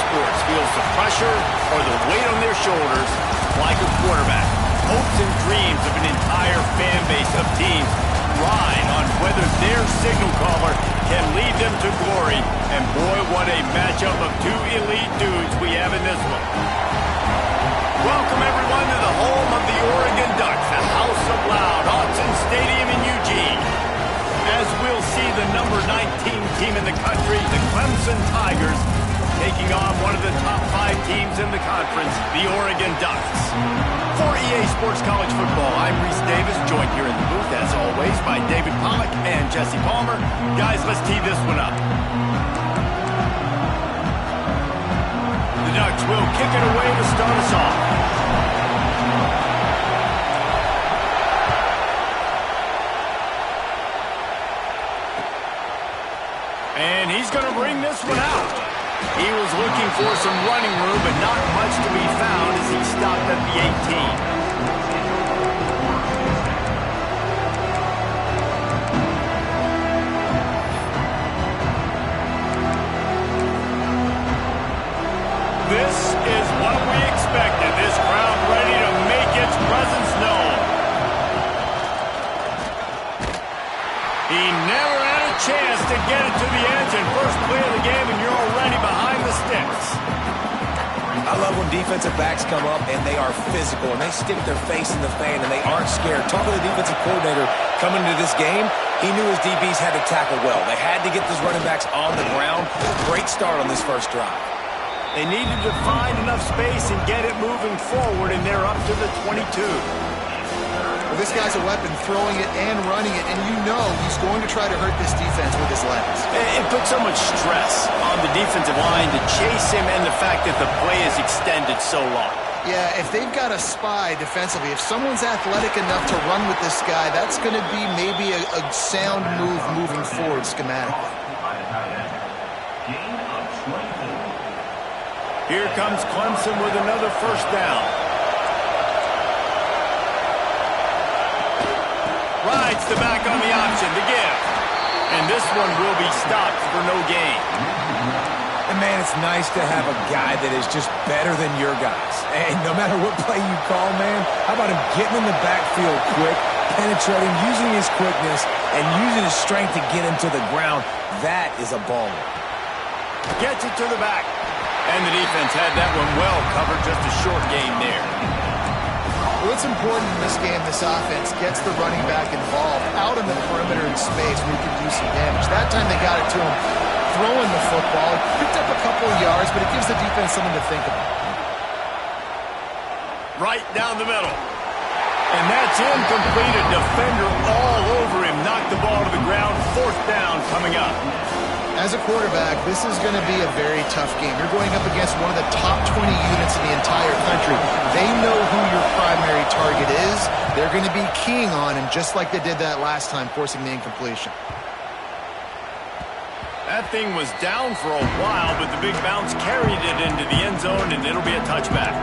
sports feels the pressure or the weight on their shoulders like a quarterback. Hopes and dreams of an entire fan base of teams ride on whether their signal caller can lead them to glory. And boy, what a matchup of two elite dudes we have in this one. Welcome, everyone, to the home of the Oregon Ducks, the House of Loud, Autzen Stadium in Eugene. As we'll see the number 19 team in the country, the Clemson Tigers, taking on one of the top 5 teams in the conference, the Oregon Ducks. For EA Sports College Football, I'm Reese Davis, joined here in the booth, as always, by David Pollack and Jesse Palmer. Guys, let's tee this one up. The Ducks will kick it away to start us off. And he's going to bring this one out. He was looking for some running room, but not much to be found as he stopped at the 18. This is what we expected. This crowd ready to make its presence known. He never had a chance to get it to the edge, and first play of the game, and you're already behind the sticks. I love when defensive backs come up and they are physical and they stick their face in the fan and they aren't scared. Talk to the defensive coordinator coming into this game. He knew his DBs had to tackle well. They had to get those running backs on the ground. Great start on this first drive. They needed to find enough space and get it moving forward, and they're up to the 22. Well, this guy's a weapon, throwing it and running it, and you know he's going to try to hurt this defense with his legs. It put so much stress on the defensive line to chase him, and the fact that the play is extended so long. Yeah, if they've got a spy defensively, if someone's athletic enough to run with this guy, that's going to be maybe a sound move moving forward schematically. Here comes Clemson with another first down. Rides the back on the option to give. And this one will be stopped for no gain. And, man, it's nice to have a guy that is just better than your guys. And no matter what play you call, man, how about him getting in the backfield quick, penetrating, using his quickness, and using his strength to get him to the ground. That is a baller. Gets it to the back. And the defense had that one well covered, just a short gain there. Well, it's important in this game, this offense gets the running back involved out in the perimeter in space where he can do some damage. That time they got it to him throwing the football. Picked up a couple of yards, but it gives the defense something to think about. Right down the middle. And that's incomplete. A defender all over him. Knocked the ball to the ground. Fourth down coming up. As a quarterback, this is going to be a very tough game. You're going up against one of the top 20 units in the entire country. They know who your primary target is. They're going to be keying on him just like they did that last time, forcing the incompletion. That thing was down for a while, but the big bounce carried it into the end zone, and it'll be a touchback.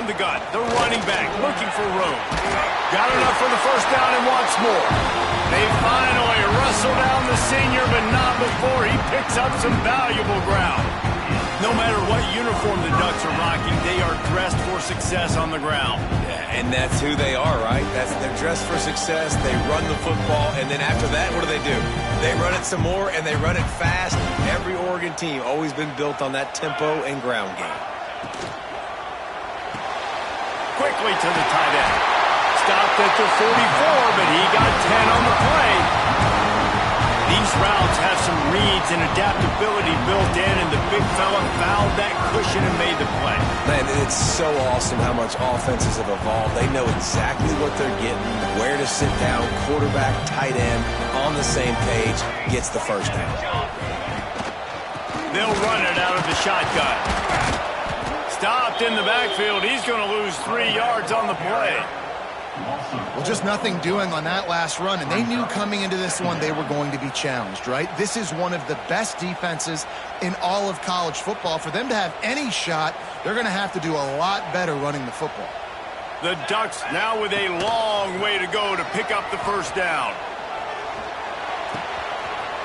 The gun, the running back looking for room. Got enough for the first down and wants more. They finally wrestle down the senior, but not before he picks up some valuable ground. No matter what uniform the Ducks are rocking, they are dressed for success on the ground. Yeah, and that's who they are, right? They're dressed for success. They run the football, and then after that, what do? They run it some more, and they run it fast. Every Oregon team always been built on that tempo and ground game. Quickly to the tight end. Stopped at the 44, but he got 10 on the play. These routes have some reads and adaptability built in, and the big fella found that cushion and made the play. Man, it's so awesome how much offenses have evolved. They know exactly what they're getting, where to sit down, quarterback, tight end, on the same page, gets the first down. They'll run it out of the shotgun. Stopped in the backfield. He's going to lose 3 yards on the play. Well, just nothing doing on that last run, and they knew coming into this one they were going to be challenged, right? This is one of the best defenses in all of college football. For them to have any shot, they're going to have to do a lot better running the football. The Ducks now with a long way to go to pick up the first down.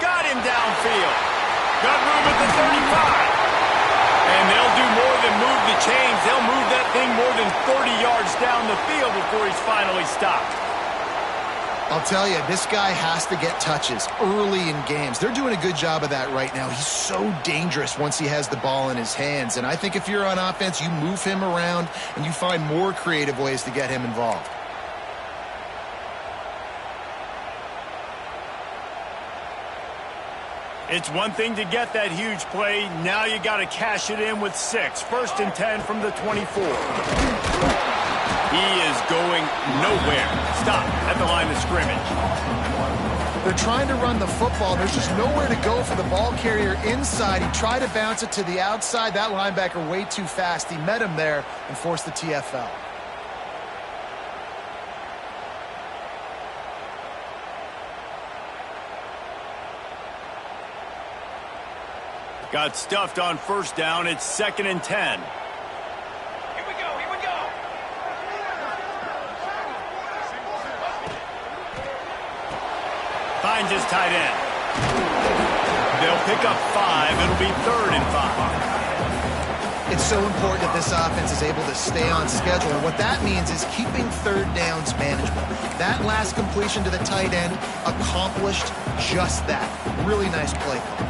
Got him downfield. Got room at the 35. And they'll do more than move the chains. They'll move that thing more than 30 yards down the field before he's finally stopped. I'll tell you, this guy has to get touches early in games. They're doing a good job of that right now. He's so dangerous once he has the ball in his hands. And I think if you're on offense, you move him around and you find more creative ways to get him involved. It's one thing to get that huge play. Now you got to cash it in with 6. 1st and 10 from the 24. He is going nowhere. Stop at the line of scrimmage. They're trying to run the football. There's just nowhere to go for the ball carrier inside. He tried to bounce it to the outside. That linebacker way too fast. He met him there and forced the TFL. Got stuffed on 1st down. It's 2nd and 10. Here we go. Finds his tight end. They'll pick up 5. It'll be 3rd and 5. It's so important that this offense is able to stay on schedule. And what that means is keeping 3rd downs manageable. That last completion to the tight end accomplished just that. Really nice play call.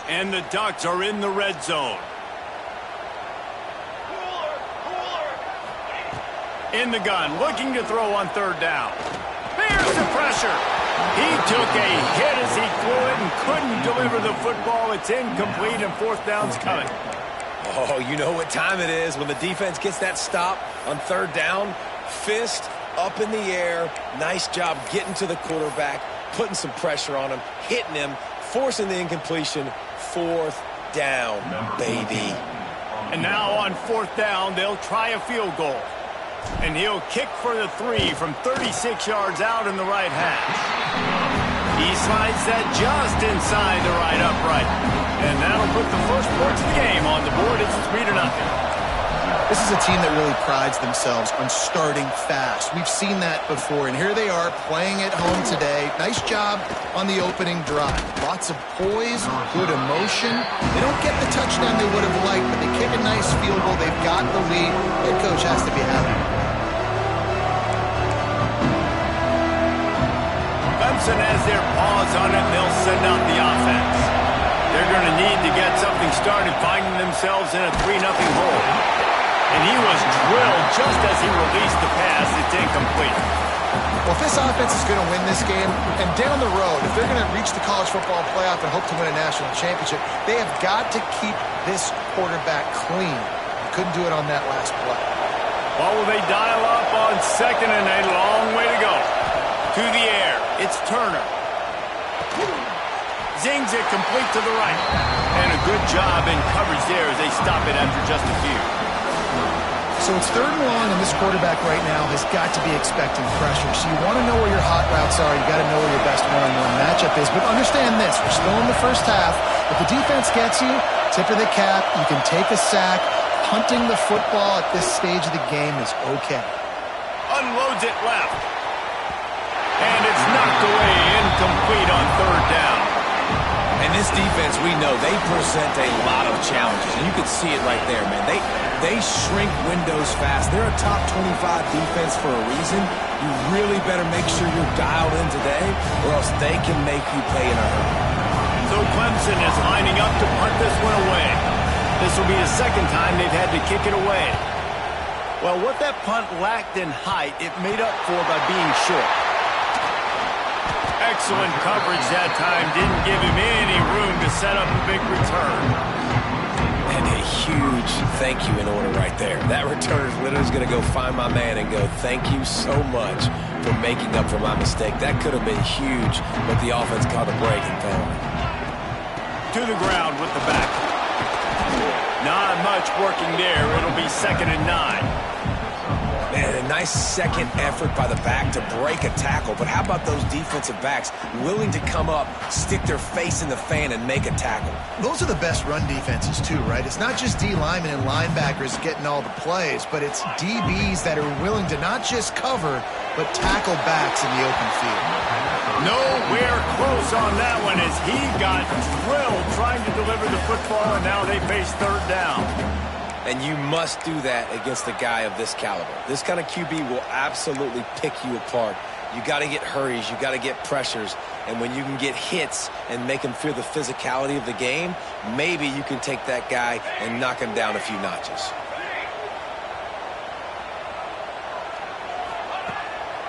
And the Ducks are in the red zone. In the gun, looking to throw on 3rd down. Here's the pressure. He took a hit as he threw it and couldn't deliver the football. It's incomplete and 4th down's coming. Oh, you know what time it is when the defense gets that stop on 3rd down. Fist up in the air. Nice job getting to the quarterback, putting some pressure on him, hitting him, forcing the incompletion. 4th down, baby. And now on 4th down, they'll try a field goal. And he'll kick for the 3 from 36 yards out in the right hash. He slides that just inside the right upright. And that'll put the first points of the game on the board. It's 3-0. This is a team that really prides themselves on starting fast. We've seen that before, and here they are playing at home today. Nice job on the opening drive. Lots of poise, good emotion. They don't get the touchdown they would have liked, but they kick a nice field goal. They've got the lead. Head coach has to be happy. Clemson has their paws on it. They'll send out the offense. They're going to need to get something started, finding themselves in a 3-0 hole. And he was drilled just as he released the pass. It's incomplete. Well, if this offense is going to win this game, and down the road, if they're going to reach the college football playoff and hope to win a national championship, they have got to keep this quarterback clean. They couldn't do it on that last play. Well, will they dial up on 2nd and a long way to go? To the air. It's Turner. Zings it complete to the right. And a good job in coverage there as they stop it after just a few. So it's 3rd and long, and this quarterback right now has got to be expecting pressure. So you want to know where your hot routes are. You got to know where your best one-on-one matchup is. But understand this: we're still in the first half. If the defense gets you, tip of the cap. You can take a sack. Punting the football at this stage of the game is okay. Unloads it left. And it's knocked away, incomplete on 3rd down. And this defense, we know, they present a lot of challenges. And you can see it right there, man. They shrink windows fast. They're a top 25 defense for a reason. You really better make sure you're dialed in today, or else they can make you pay in a hurry. So Clemson is lining up to punt this one away. This will be the 2nd time they've had to kick it away. Well, what that punt lacked in height, it made up for by being short. Excellent coverage that time. Didn't give him any room to set up a big return. And a huge thank you in order right there. That return is literally going to go find my man and go, thank you so much for making up for my mistake. That could have been huge, but the offense caught a break and fell. To the ground with the back. Not much working there. It'll be 2nd and 9. Man, a nice second effort by the back to break a tackle. But how about those defensive backs willing to come up, stick their face in the fan, and make a tackle? Those are the best run defenses, too, right? It's not just D linemen and linebackers getting all the plays, but it's DBs that are willing to not just cover, but tackle backs in the open field. Nowhere close on that one as he got drilled trying to deliver the football, and now they face 3rd down. And you must do that against a guy of this caliber. This kind of QB will absolutely pick you apart. You got to get hurries, you got to get pressures, and when you can get hits and make him feel the physicality of the game, maybe you can take that guy and knock him down a few notches.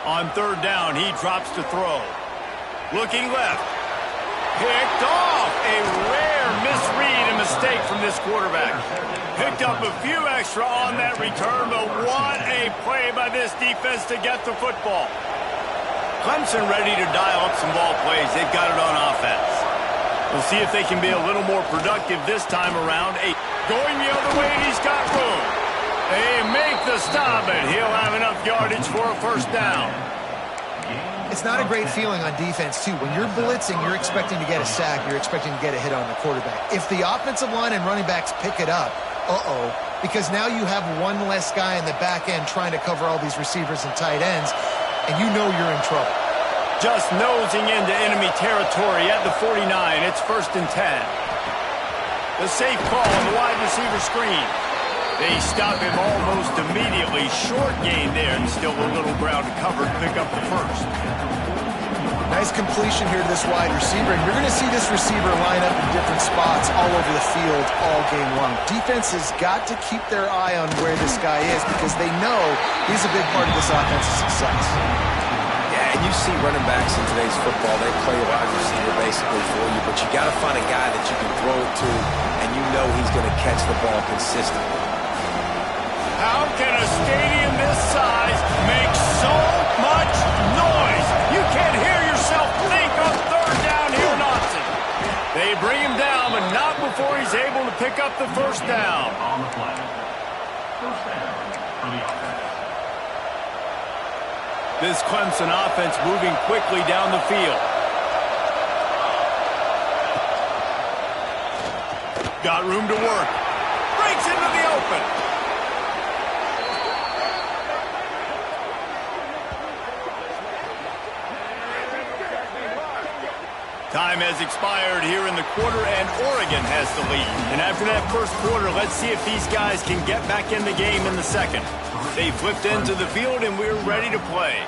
On 3rd down, he drops to throw. Looking left. Picked off. A rare misread and mistake from this quarterback. Picked up a few extra on that return, but what a play by this defense to get the football. Clemson ready to dial up some ball plays. They've got it on offense. We'll see if they can be a little more productive this time around. Going the other way, and he's got room. They make the stop, and he'll have enough yardage for a 1st down. It's not a great feeling on defense, too. When you're blitzing, you're expecting to get a sack. You're expecting to get a hit on the quarterback. If the offensive line and running backs pick it up, because now you have one less guy in the back end trying to cover all these receivers and tight ends, and you know you're in trouble. Just nosing into enemy territory at the 49. It's 1st and 10. The safe call on the wide receiver screen. They stop him almost immediately. Short gain there, and still a little ground to cover to pick up the 1st. Nice completion here to this wide receiver, and you're going to see this receiver line up in different spots all over the field all game long. Defense has got to keep their eye on where this guy is because they know he's a big part of this offense's success. Yeah, and you see running backs in today's football, they play a wide receiver basically for you, but you got to find a guy that you can throw it to, and you know he's going to catch the ball consistently. How can a stadium this size make so much noise? You can't hear yourself think on 3rd down here, Notson. They bring him down, but not before he's able to pick up the 1st down. On the play. 1st down for the offense. This Clemson offense moving quickly down the field. Got room to work. Breaks into the open. Time has expired here in the quarter, and Oregon has the lead. And after that 1st quarter, let's see if these guys can get back in the game in the 2nd. They flipped into the field, and we're ready to play.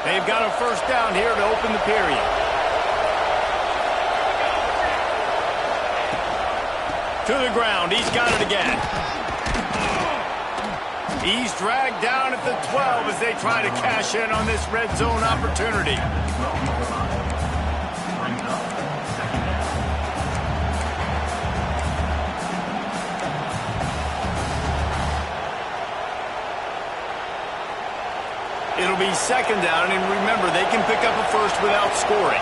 They've got a 1st down here to open the period. To the ground. He's got it again. He's dragged down at the 12 as they try to cash in on this red zone opportunity. It'll be 2nd down, and remember, they can pick up a 1st without scoring.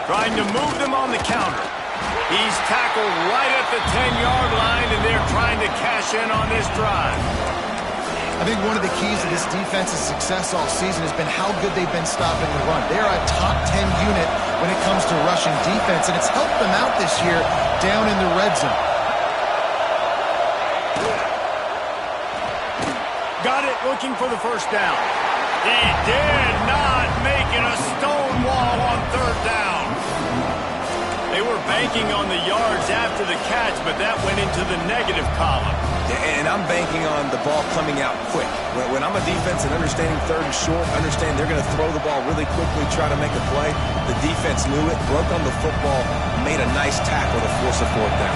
Trying to move them on the counter. He's tackled right at the 10-yard line, and they're trying to cash in on this drive. I think one of the keys to this defense's success all season has been how good they've been stopping the run. They're a top 10 unit when it comes to rushing defense, and it's helped them out this year down in the red zone. Got it, looking for the 1st down. He did not make it a stone wall on 3rd down. They were banking on the yards after the catch, but that went into the negative column. Yeah, and I'm banking on the ball coming out quick. When I'm a defense and understanding 3rd and short, understand they're going to throw the ball really quickly, try to make a play. The defense knew it, broke on the football, made a nice tackle to force a 4th down.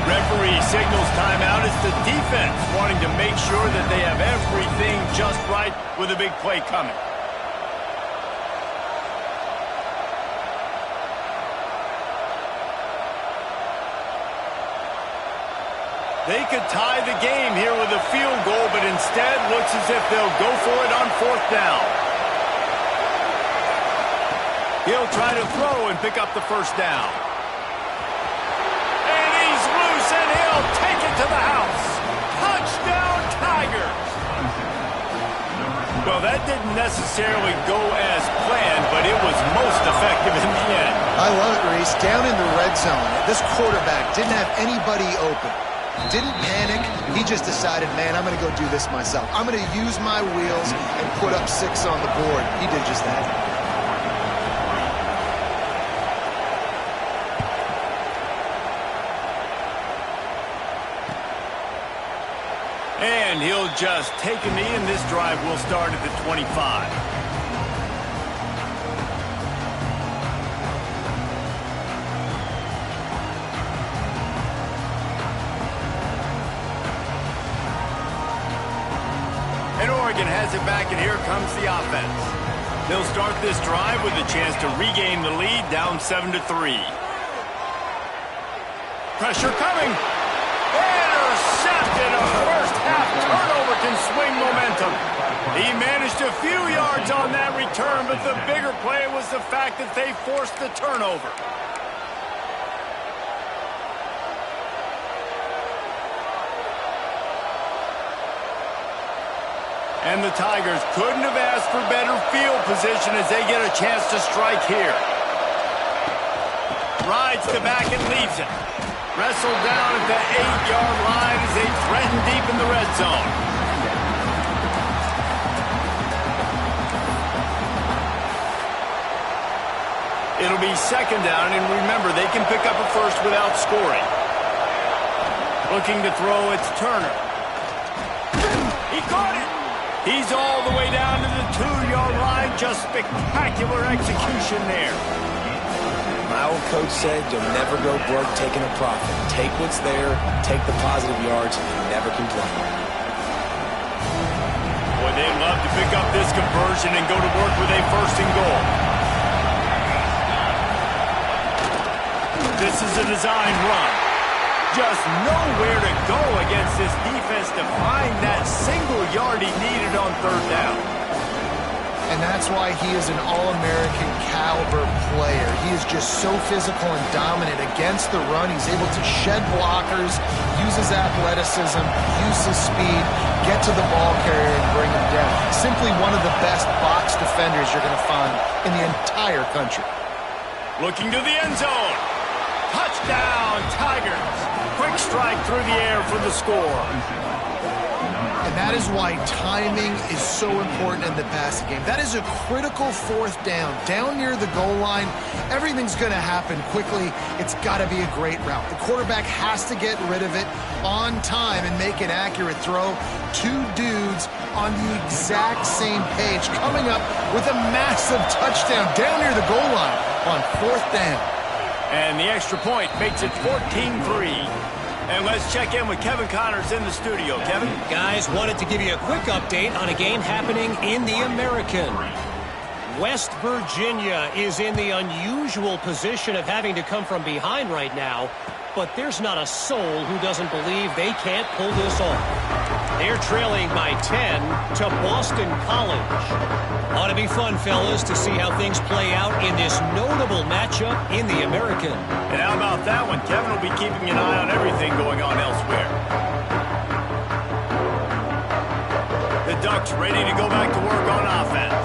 Referee signals timeout. It's the defense wanting to make sure that they have everything just right with a big play coming. They could tie the game here with a field goal, but instead looks as if they'll go for it on 4th down. He'll try to throw and pick up the 1st down. And he's loose, and he'll take it to the house. Touchdown, Tigers! Well, that didn't necessarily go as planned, but it was most effective in the end. I love it, Reese. Down in the red zone, this quarterback didn't have anybody open. Didn't panic. He just decided, man, I'm going to go do this myself. I'm going to use my wheels and put up 6 on the board. He did just that. And he'll just take a knee, and this drive will start at the 25. And Oregon has it back, and here comes the offense. They'll start this drive with a chance to regain the lead, down 7-3. Pressure coming. Intercepted. A first-half turnover can swing momentum. He managed a few yards on that return, but the bigger play was the fact that they forced the turnover. And the Tigers couldn't have asked for better field position as they get a chance to strike here. Rides the back and leaves it. Wrestled down at the 8-yard line as they threaten deep in the red zone. It'll be 2nd down, and remember, they can pick up a first without scoring. Looking to throw, it's Turner. He caught it! He's all the way down to the 2-yard line. Just spectacular execution there. My old coach said you'll never go broke taking a profit. Take what's there, take the positive yards, and never complain. Boy, they'd love to pick up this conversion and go to work with a 1st and goal. This is a design run. Just nowhere to go against this defense to find that single yard he needed on 3rd down. And that's why he is an All-American caliber player. He is just so physical and dominant against the run. He's able to shed blockers, use his athleticism, use his speed, get to the ball carrier and bring him down. Simply one of the best box defenders you're going to find in the entire country. Looking to the end zone. Touchdown, Tigers. Quick strike through the air for the score. And that is why timing is so important in the passing game. That is a critical 4th down. Down near the goal line, everything's going to happen quickly. It's got to be a great route. The quarterback has to get rid of it on time and make an accurate throw. 2 dudes on the exact same page, coming up with a massive touchdown down near the goal line on 4th down. And the extra point makes it 14-3. And let's check in with Kevin Connors in the studio. Kevin? Guys, wanted to give you a quick update on a game happening in the American. West Virginia is in the unusual position of having to come from behind right now, but there's not a soul who doesn't believe they can't pull this off. They're trailing by 10 to Boston College. Ought to be fun, fellas, to see how things play out in this notable matchup in the American. And how about that one? Kevin will be keeping an eye on everything going on elsewhere. The Ducks ready to go back to work on offense.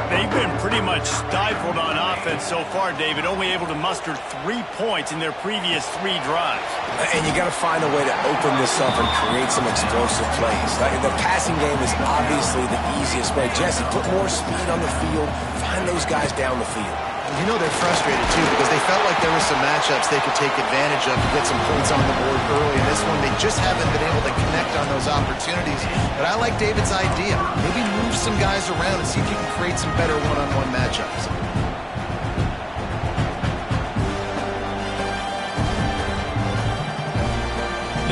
They've been pretty much stifled on offense so far, David, only able to muster 3 points in their previous 3 drives. And you got to find a way to open this up and create some explosive plays. Like the passing game is obviously the easiest way. Jesse, put more speed on the field, find those guys down the field. You know they're frustrated, too, because they felt like there were some matchups they could take advantage of to get some points on the board early. In this one, they just haven't been able to connect on those opportunities. But I like David's idea. Maybe move some guys around and see if you can create some better one-on-one matchups.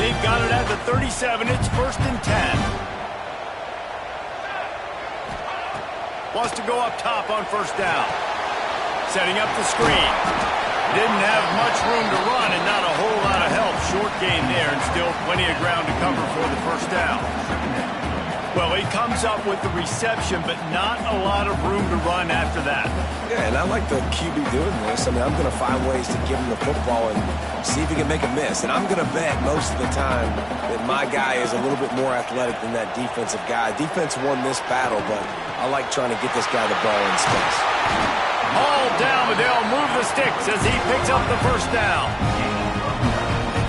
They've got it at the 37. It's 1st and 10. Wants to go up top on 1st down. Setting up the screen. Didn't have much room to run and not a whole lot of help. Short gain there, and still plenty of ground to cover for the first down. Well, he comes up with the reception, but not a lot of room to run after that. Yeah, and I like the QB doing this. I mean, I'm going to find ways to give him the football and see if he can make a miss. And I'm going to bet most of the time that my guy is a little bit more athletic than that defensive guy. Defense won this battle, but I like trying to get this guy the ball in space. All down, but they'll move the sticks as he picks up the first down.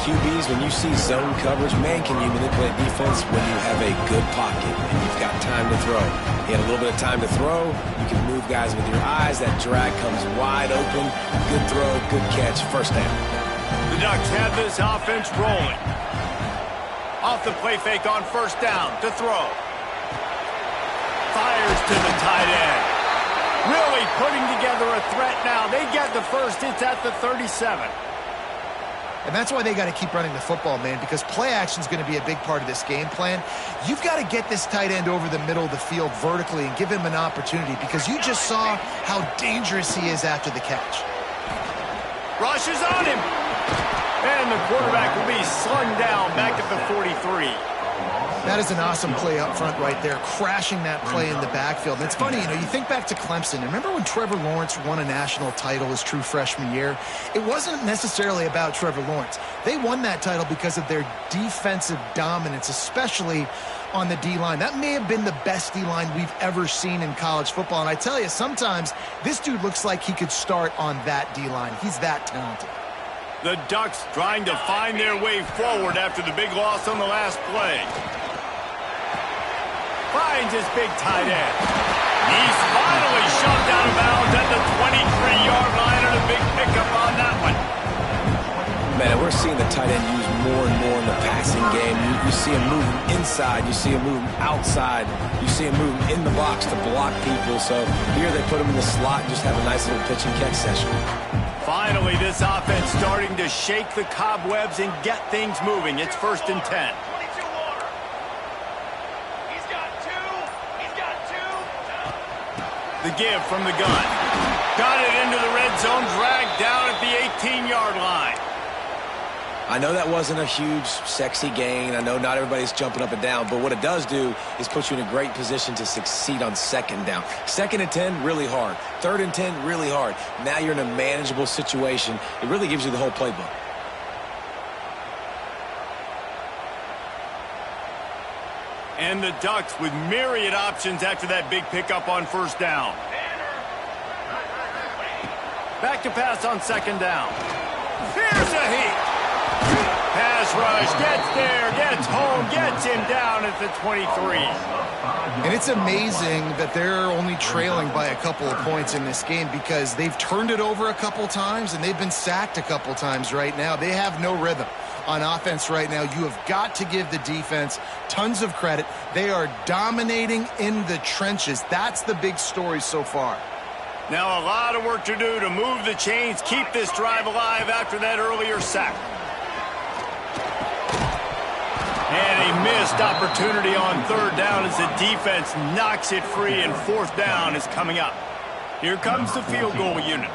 QBs, when you see zone coverage, man, can you manipulate defense when you have a good pocket and you've got time to throw. He had a little bit of time to throw. You can move guys with your eyes. That drag comes wide open. Good throw, good catch, first down. The Ducks have this offense rolling. Off the play fake on first down to throw. Fires to the tight end. Really putting together a threat now. They get the first. It's at the 37. And that's why they got to keep running the football, man, because play action is going to be a big part of this game plan. You've got to get this tight end over the middle of the field vertically and give him an opportunity, because you just saw how dangerous he is after the catch. Rushes on him. And the quarterback will be slung down back at the 43. That is an awesome play up front right there, crashing that play in the backfield. And it's funny, you know, you think back to Clemson. Remember when Trevor Lawrence won a national title his true freshman year? It wasn't necessarily about Trevor Lawrence. They won that title because of their defensive dominance, especially on the D-line. That may have been the best D-line we've ever seen in college football. And I tell you, sometimes this dude looks like he could start on that D-line. He's that talented. The Ducks trying to find their way forward after the big loss on the last play. Finds his big tight end. He's finally shoved out of bounds at the 23-yard line, and a big pickup on that one. Man, we're seeing the tight end used more and more in the passing game. You see him moving inside. You see him moving outside. You see him moving in the box to block people. So here they put him in the slot and just have a nice little pitch and catch session. Finally, this offense starting to shake the cobwebs and get things moving. It's 1st and 10. The give from the gun. Got it into the red zone, dragged down at the 18-yard line. I know that wasn't a huge, sexy gain. I know not everybody's jumping up and down, but what it does do is put you in a great position to succeed on 2nd down. 2nd and 10, really hard. 3rd and 10, really hard. Now you're in a manageable situation. It really gives you the whole playbook. And the Ducks with myriad options after that big pickup on 1st down. Back to pass on 2nd down. Here's a heat. Pass rush, gets there, gets home, gets him down at the 23. And it's amazing that they're only trailing by a couple of points in this game, because they've turned it over a couple times and they've been sacked a couple times right now. They have no rhythm on offense right now. You have got to give the defense tons of credit. They are dominating in the trenches. That's the big story so far. Now a lot of work to do to move the chains, keep this drive alive after that earlier sack. And a missed opportunity on 3rd down as the defense knocks it free, and 4th down is coming up. Here comes the field goal unit.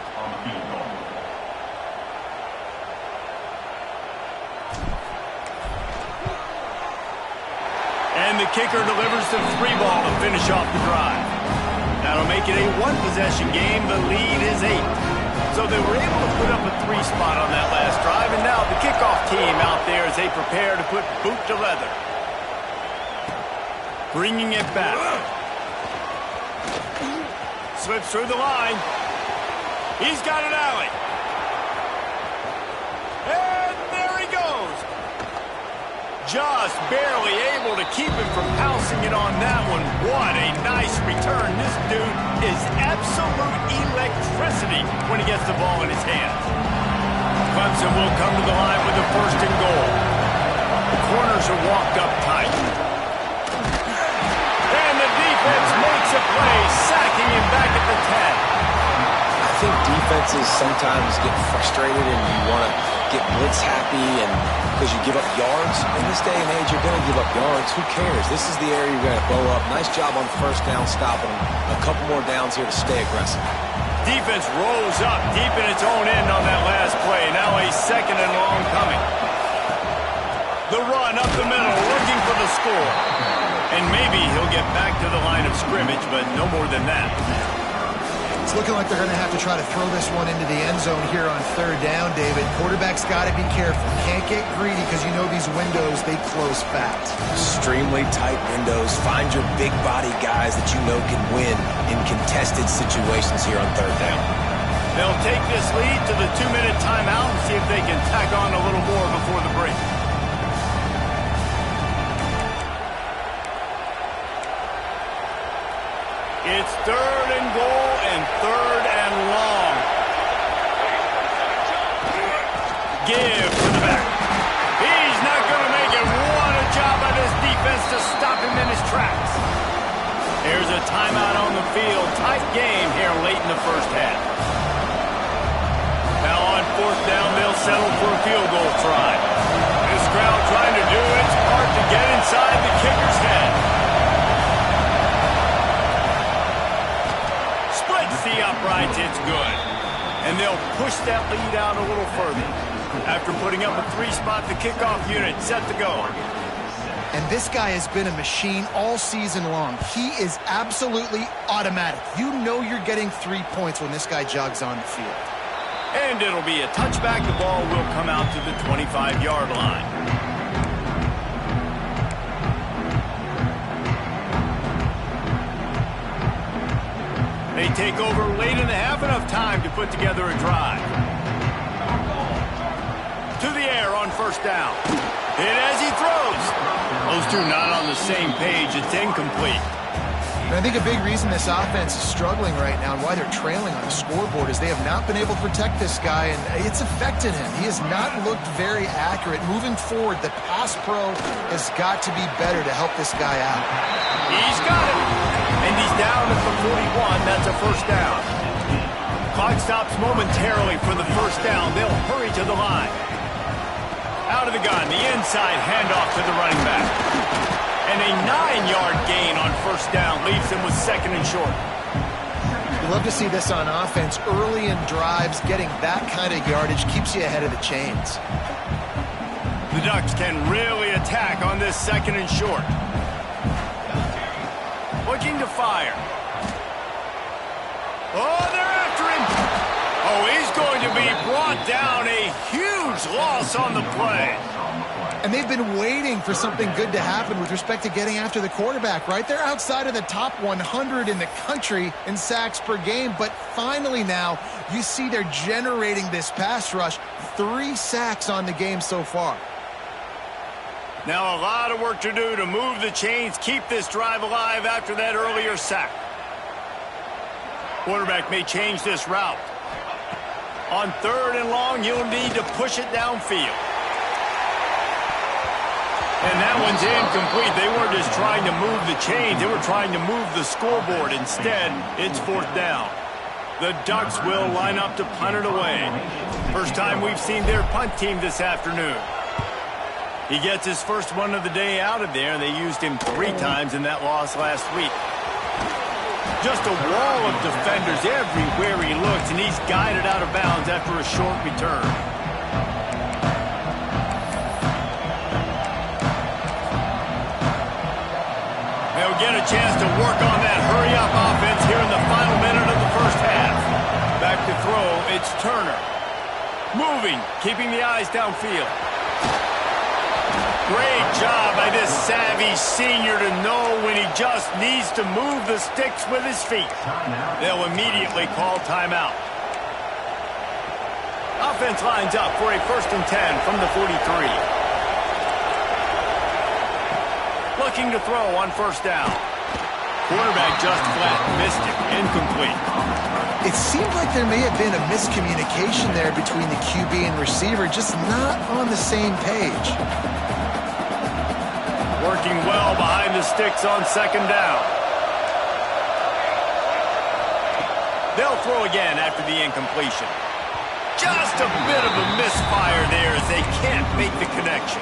And the kicker delivers the 3 ball to finish off the drive. That'll make it a 1-possession game. The lead is 8. So they were able to put up a 3 spot on that last drive, and now the kickoff team out there as they prepare to put boot to leather. Bringing it back. Slips through the line. He's got an alley. And there he goes. Just barely able to keep him from pouncing it on that one. What a nice return. This dude is absolute electricity when he gets the ball in his hands. Clemson will come to the line with the 1st and goal. The corners are walked up tight. And the defense makes a play, sacking him back at the 10. I think defenses sometimes get frustrated and you want to get blitz happy, and because you give up yards. In this day and age, you're going to give up yards. Who cares? This is the area you're going to blow up. Nice job on 1st down, stopping them. A couple more downs here to stay aggressive. Defense rolls up deep in its own end on that last play. Now a 2nd and long coming. up the middle, looking for the score. And maybe he'll get back to the line of scrimmage, but no more than that. It's looking like they're going to have to try to throw this one into the end zone here on third down, David. Quarterback's got to be careful. Can't get greedy because you know these windows, they close fast. Extremely tight windows. Find your big body guys that you know can win in contested situations here on third down. They'll take this lead to the 2-minute timeout and see if they can tack on a little more before the break. It's third and goal and third and long. Give to the back. He's not going to make it. What a job by this defense to stop him in his tracks. There's a timeout on the field. Tight game here late in the first half. Now on fourth down, they'll settle for a field goal try. This crowd trying to do its part to get inside the kicker's head. The uprights, it's good. And they'll push that lead out a little further. After putting up a 3-spot, the kickoff unit set to go. And this guy has been a machine all season long. He is absolutely automatic. You know you're getting 3 points when this guy jogs on the field. And it'll be a touchback. The ball will come out to the 25-yard line. They take over late in the half, enough time to put together a drive. To the air on first down. Hit as he throws. Those two not on the same page. It's incomplete. And I think a big reason this offense is struggling right now and why they're trailing on the scoreboard is they have not been able to protect this guy, and it's affected him. He has not looked very accurate. Moving forward, the pass pro has got to be better to help this guy out. He's got it. And he's down at the 41. That's a first down. Clock stops momentarily for the first down. They'll hurry to the line. Out of the gun, the inside handoff to the running back. And a 9-yard gain on first down leaves him with second and short. You love to see this on offense. Early in drives, getting that kind of yardage keeps you ahead of the chains. The Ducks can really attack on this second and short. Looking to fire. Oh, they're after him. Oh, he's going to be brought down. A huge loss on the play. And they've been waiting for something good to happen with respect to getting after the quarterback, right? They're outside of the top 100 in the country in sacks per game, but finally now you see they're generating this pass rush. 3 sacks on the game so far. Now a lot of work to do to move the chains, keep this drive alive after that earlier sack. Quarterback may change this route. On third and long, you'll need to push it downfield. And that one's incomplete. They weren't just trying to move the chains. They were trying to move the scoreboard. Instead, it's fourth down. The Ducks will line up to punt it away. First time we've seen their punt team this afternoon. He gets his first one of the day out of there. They used him 3 times in that loss last week. Just a wall of defenders everywhere he looks, and he's guided out of bounds after a short return. They'll get a chance to work on that hurry-up offense here in the final minute of the first half. Back to throw, it's Turner. Moving, keeping the eyes downfield. Great job by this savvy senior to know when he just needs to move the sticks with his feet. They'll immediately call timeout. Offense lines up for a 1st and 10 from the 43. Looking to throw on first down. Quarterback just flat missed it. Incomplete. It seemed like there may have been a miscommunication there between the QB and receiver, just not on the same page. Working well behind the sticks on second down. They'll throw again after the incompletion. Just a bit of a misfire there as they can't make the connection.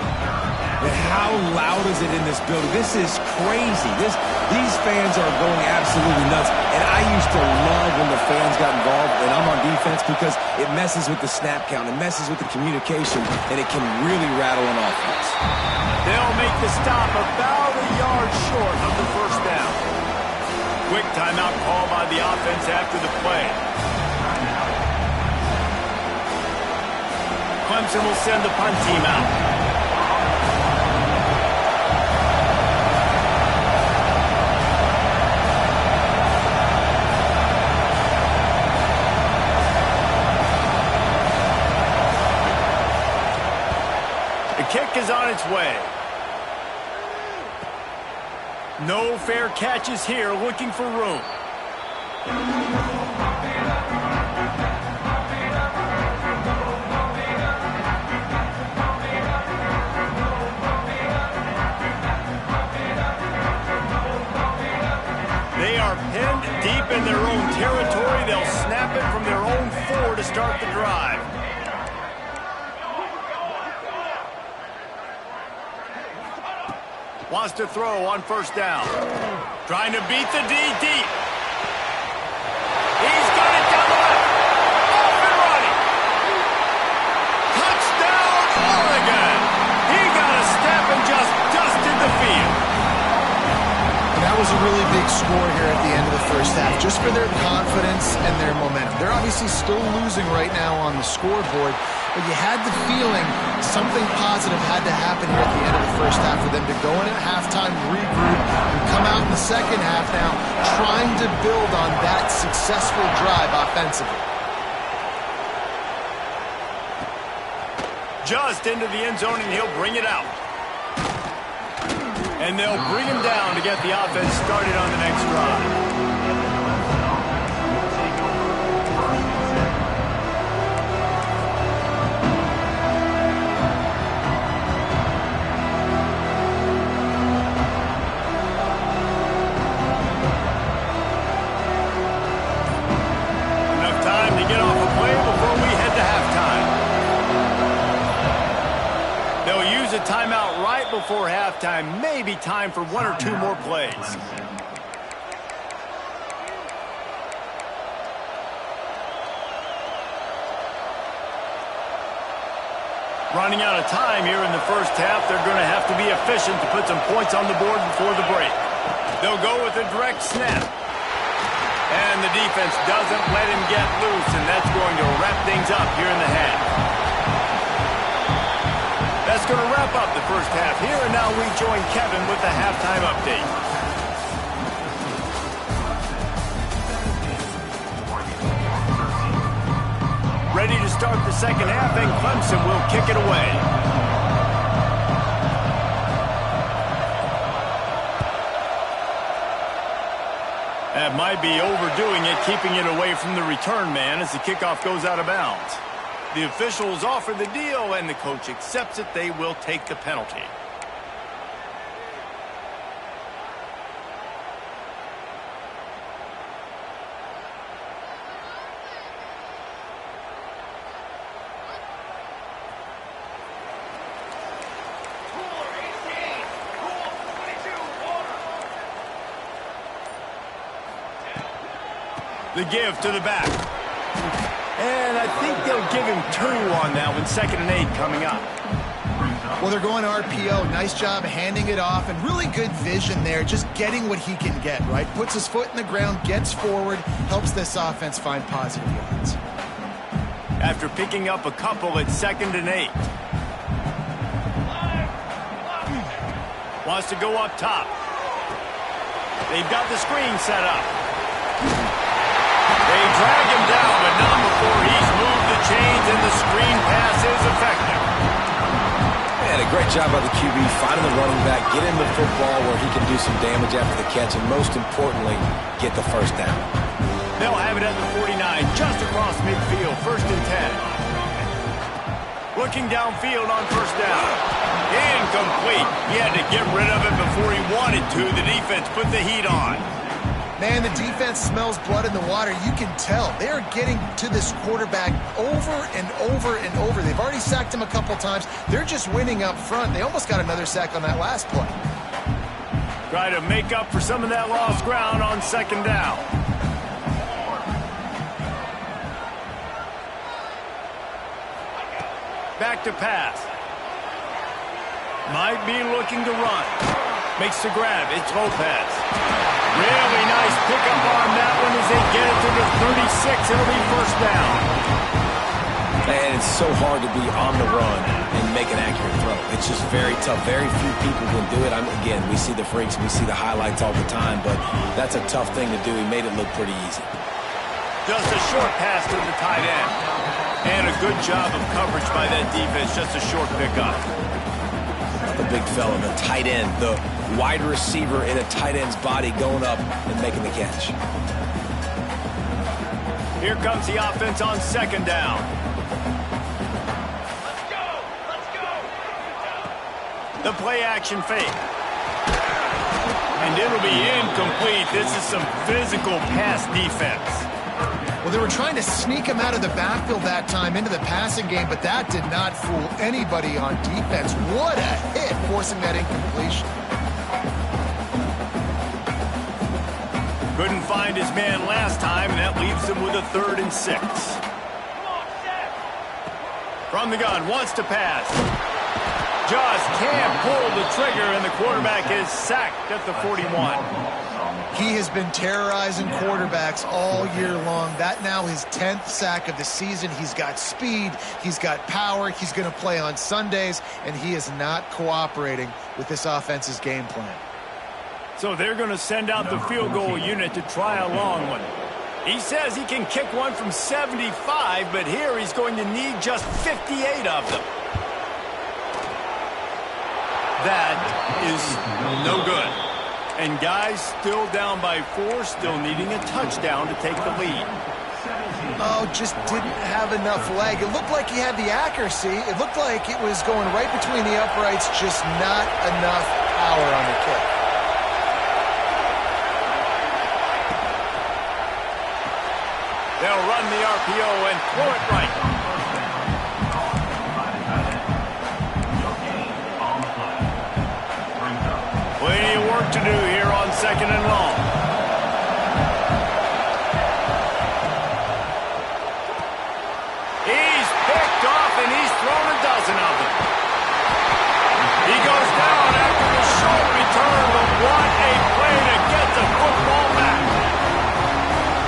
And how loud is it in this building? This is crazy. These fans are going absolutely nuts. And I used to love when the fans got involved, and I'm on defense, because it messes with the snap count. It messes with the communication, and it can really rattle an offense. They'll make the stop about a yard short of the first down. Quick timeout call by the offense after the play. Clemson will send the punt team out. Kick is on its way. No fair catches here, looking for room. They are pinned deep in their own territory. They'll snap it from their own 4 to start the drive. Wants to throw on first down. Trying to beat the D deep. He's got it down the left. Off and running. Touchdown, Oregon. He got a step and just dusted the field. And that was a really big score here at the end of the first half, just for their confidence and their momentum. They're obviously still losing right now on the scoreboard, but you had the feeling something positive had to happen here at the end of the first half for them to go in at halftime, regroup, and come out in the second half now trying to build on that successful drive offensively. Just into the end zone, and he'll bring it out. And they'll bring him down to get the offense started on the next drive. Timeout right before halftime. Maybe time for 1 or 2 more plays. Running out of time here in the first half. They're going to have to be efficient to put some points on the board before the break. They'll go with a direct snap. And the defense doesn't let him get loose, and that's going to wrap things up here in the half. That's going to wrap up the first half here, and now we join Kevin with the halftime update. Ready to start the second half, and Clemson will kick it away. That might be overdoing it, keeping it away from the return man as the kickoff goes out of bounds. The officials offer the deal, and the coach accepts it. They will take the penalty. The give to the back. And I think they'll give him 2 on that one. 2nd and 8 coming up. Well, they're going RPO. Nice job handing it off, and really good vision there, just getting what he can get, right? Puts his foot in the ground, gets forward, helps this offense find positive yards. After picking up a couple at 2nd and 8. Wants to go up top. They've got the screen set up. They drag him down, but not before he's moved the chains, and the screen pass is effective. And a great job by the QB, finding the running back, get him the football where he can do some damage after the catch, and most importantly, get the first down. They'll have it at the 49, just across midfield, 1st and 10. Looking downfield on first down. Incomplete. He had to get rid of it before he wanted to. The defense put the heat on. Man, the defense smells blood in the water. You can tell. They are getting to this quarterback over and over and over. They've already sacked him a couple times. They're just winning up front. They almost got another sack on that last play. Try to make up for some of that lost ground on 2nd down. Back to pass. Might be looking to run. Makes the grab. It's Lopez. Really nice pickup on that one as they get it to the 36. It'll be first down. And it's so hard to be on the run and make an accurate throw. It's just very tough. Very few people can do it. Again, we see the freaks, we see the highlights all the time, but that's a tough thing to do. He made it look pretty easy. Just a short pass to the tight end. And a good job of coverage by that defense. Just a short pickup. The big fella, the tight end, the wide receiver in a tight end's body going up and making the catch. Here comes the offense on second down. Let's go! Let's go! The play action fake. And it'll be incomplete. This is some physical pass defense. Well, they were trying to sneak him out of the backfield that time into the passing game, but that did not fool anybody on defense. What a hit, forcing that incompletion. Couldn't find his man last time, and that leaves him with a 3rd and 6. From the gun, wants to pass. Just can't pull the trigger, and the quarterback is sacked at the 41. He has been terrorizing quarterbacks all year long. That now his 10th sack of the season. He's got speed. He's got power. He's going to play on Sundays, and he is not cooperating with this offense's game plan. So they're going to send out the field goal unit to try a long one. He says he can kick one from 75, but here he's going to need just 58 of them. That is no good. And guys still down by 4, still needing a touchdown to take the lead. Oh, just didn't have enough leg. It looked like he had the accuracy. It looked like it was going right between the uprights, just not enough power on the kick. They'll run the RPO and throw it right. Plenty of work to do here on 2nd and long. He's picked off and he's thrown a dozen of them. He goes down after the short return, but what a play to get the football back.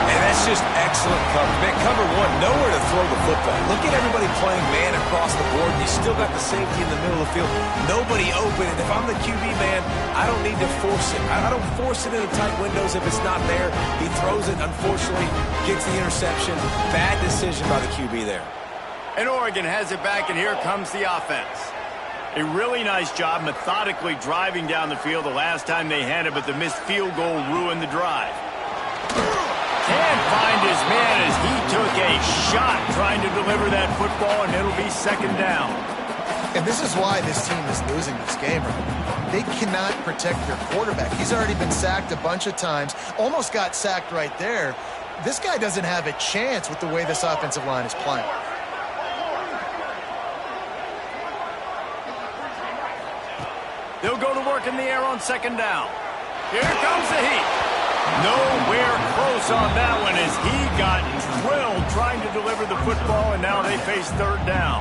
And that's just excellent coverage. Man, cover 1, nowhere to throw the football. Look at everybody playing man across the board. You still got the safety in the middle of the field. Nobody open. And if I'm the QB, man, I don't need to force it. I don't force it into tight windows if it's not there. He throws it, unfortunately, gets the interception. Bad decision by the QB there. And Oregon has it back, and here comes the offense. A really nice job methodically driving down the field the last time they had it, but the missed field goal ruined the drive. Can't find his man as he took a shot trying to deliver that football, and it'll be 2nd down. And this is why this team is losing this game right now. They cannot protect their quarterback. He's already been sacked a bunch of times, almost got sacked right there. This guy doesn't have a chance with the way this offensive line is playing. They'll go to work in the air on 2nd down. Here comes the heat. Nowhere close on that one as he got drilled trying to deliver the football, and now they face 3rd down.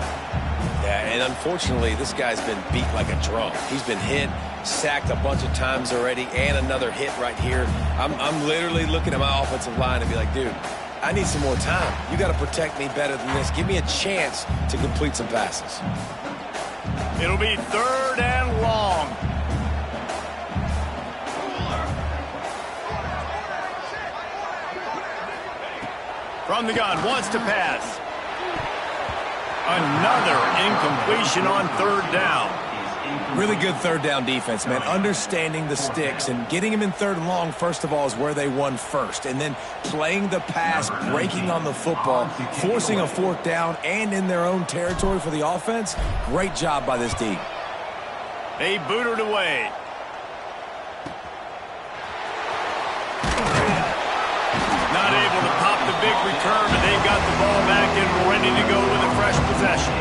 Yeah, and unfortunately, this guy's been beat like a drum. He's been hit, sacked a bunch of times already, and another hit right here. I'm literally looking at my offensive line and be like, dude, I need some more time. You got to protect me better than this. Give me a chance to complete some passes. It'll be 3rd and long. From the gun, wants to pass. Another incompletion on 3rd down. Really good 3rd down defense, man. Understanding the sticks and getting him in 3rd and long, first of all, is where they won first. And then playing the pass, breaking on the football, forcing a 4th down, and in their own territory for the offense. Great job by this team. They booted away. Not able to pop the big return, but they've got the ball back and ready to go with a fresh possession.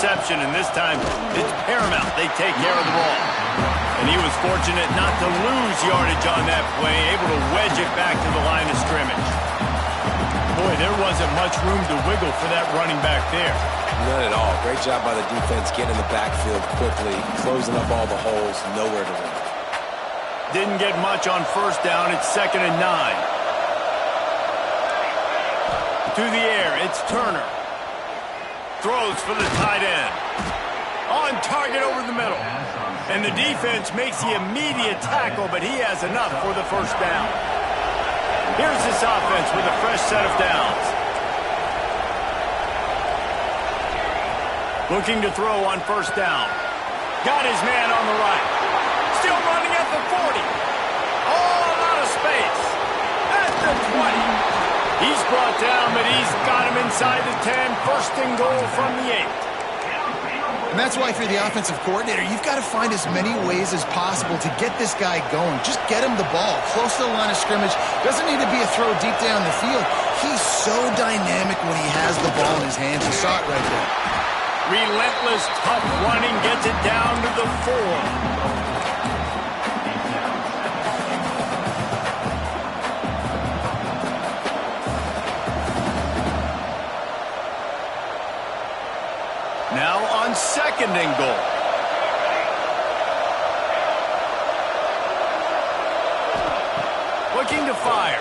interception, and this time it's paramount they take care of the ball. And he was fortunate not to lose yardage on that play, able to wedge it back to the line of scrimmage. Boy, there wasn't much room to wiggle for that running back there. None at all. Great job by the defense getting in the backfield quickly, closing up all the holes, nowhere to run. Didn't get much on first down. It's 2nd and 9. To the air, it's Turner. Throws for the tight end. On target over the middle. And the defense makes the immediate tackle, but he has enough for the first down. Here's this offense with a fresh set of downs. Looking to throw on first down. Got his man on the right. Still running at the 40. All out of space. At the 20. He's brought down, but he's got him inside the 10. First and goal from the 8. And that's why if you're the offensive coordinator, you've got to find as many ways as possible to get this guy going. Just get him the ball close to the line of scrimmage. Doesn't need to be a throw deep down the field. He's so dynamic when he has the ball in his hands. You saw it right there. Relentless, tough running gets it down to the 4. Now on 2nd and goal. Looking to fire.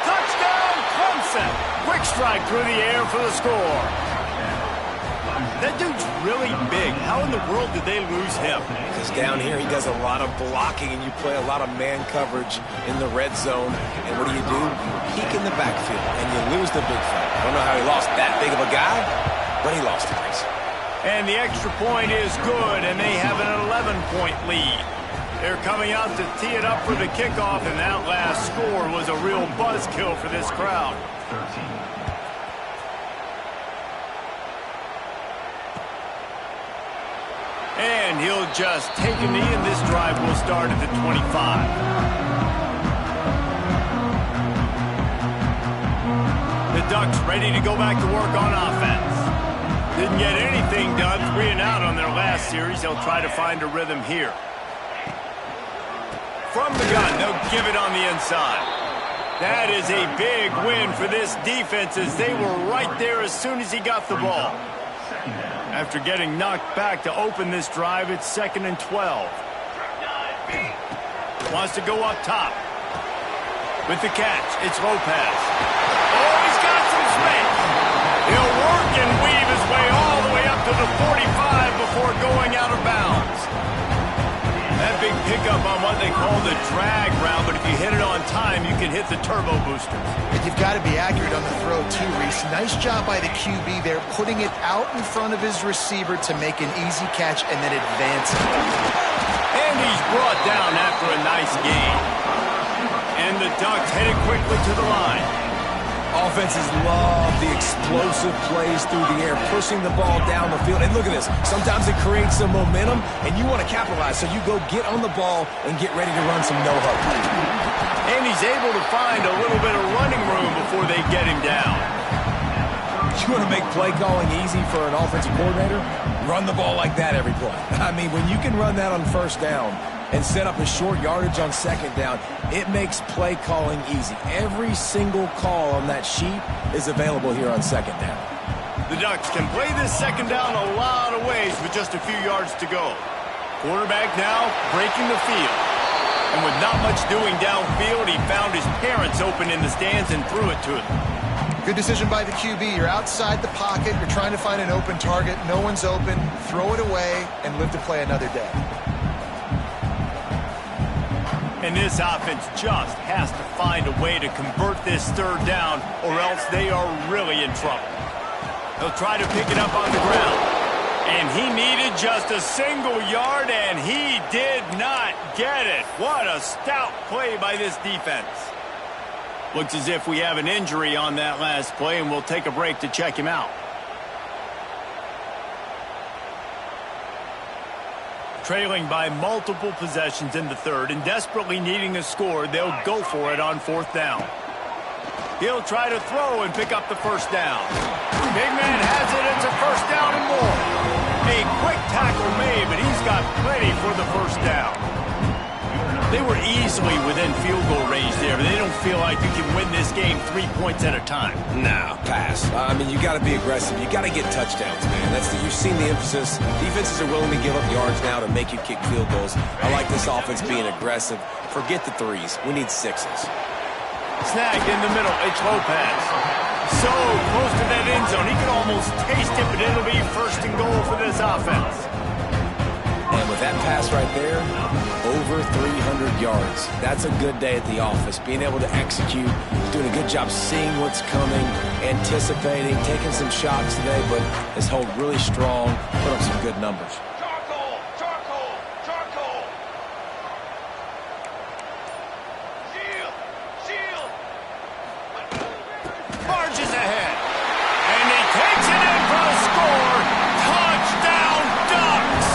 Touchdown, Clemson. Quick strike through the air for the score. That dude's really big. How in the world did they lose him? Because down here he does a lot of blocking and you play a lot of man coverage in the red zone. And what do? Peek in the backfield and you lose the big fella. I don't know how he lost that big of a guy, but he lost it. And the extra point is good, and they have an 11-point lead. They're coming out to tee it up for the kickoff, and that last score was a real buzzkill for this crowd. And he'll just take a knee, and this drive will start at the 25. The Ducks ready to go back to work on offense. Didn't get anything done, 3 and out on their last series. They'll try to find a rhythm here. From the gun, they'll give it on the inside. That is a big win for this defense as they were right there as soon as he got the ball. After getting knocked back to open this drive, it's 2nd and 12. Wants to go up top. With the catch, it's Lopez. Oh, he's got some space. He'll work and weave his way all the way up to the 45 before going out of bounds. That big pickup on what they call the drag route, but if you hit it on time, you can hit the turbo boosters. And you've got to be accurate on the throw too, Reese. Nice job by the QB there, putting it out in front of his receiver to make an easy catch and then advance it. And he's brought down after a nice gain. And the Ducks headed quickly to the line. Offenses love the explosive plays through the air, pushing the ball down the field. And look at this. Sometimes it creates some momentum, and you want to capitalize. So you go get on the ball and get ready to run some no-huddle. And he's able to find a little bit of running room before they get him down. You want to make play calling easy for an offensive coordinator? Run the ball like that every play. I mean, when you can run that on first down and set up a short yardage on second down, it makes play calling easy. Every single call on that sheet is available here on second down. The Ducks can play this second down a lot of ways with just a few yards to go. Quarterback now breaking the field. And with not much doing downfield, he found his parents open in the stands and threw it to them. Good decision by the QB. You're outside the pocket. You're trying to find an open target. No one's open. Throw it away and live to play another day. And this offense just has to find a way to convert this third down, or else they are really in trouble. They'll try to pick it up on the ground. And he needed just a single yard, and he did not get it. What a stout play by this defense. Looks as if we have an injury on that last play, and we'll take a break to check him out. Trailing by multiple possessions in the third and desperately needing a score, they'll go for it on fourth down. He'll try to throw and pick up the first down. Big man has it. It's a first down and more. A quick tackle made, but he's got plenty for the first down. They were easily within field goal range there, but they don't feel like you can win this game 3 points at a time. No, pass. I mean, you got to be aggressive. You got to get touchdowns, man. You've seen the emphasis. Defenses are willing to give up yards now to make you kick field goals. I like this offense being aggressive. Forget the threes. We need sixes. Snagged in the middle. It's Lopez. So close to that end zone. He could almost taste it, but it'll be first and goal for this offense. And with that pass right there, over 300 yards. That's a good day at the office. Being able to execute, doing a good job seeing what's coming, anticipating, taking some shots today, but has held really strong, put up some good numbers. Charcoal! Charcoal! Charcoal! Shield! Shield! Marches ahead. And he takes it in for a score. Touchdown, Ducks!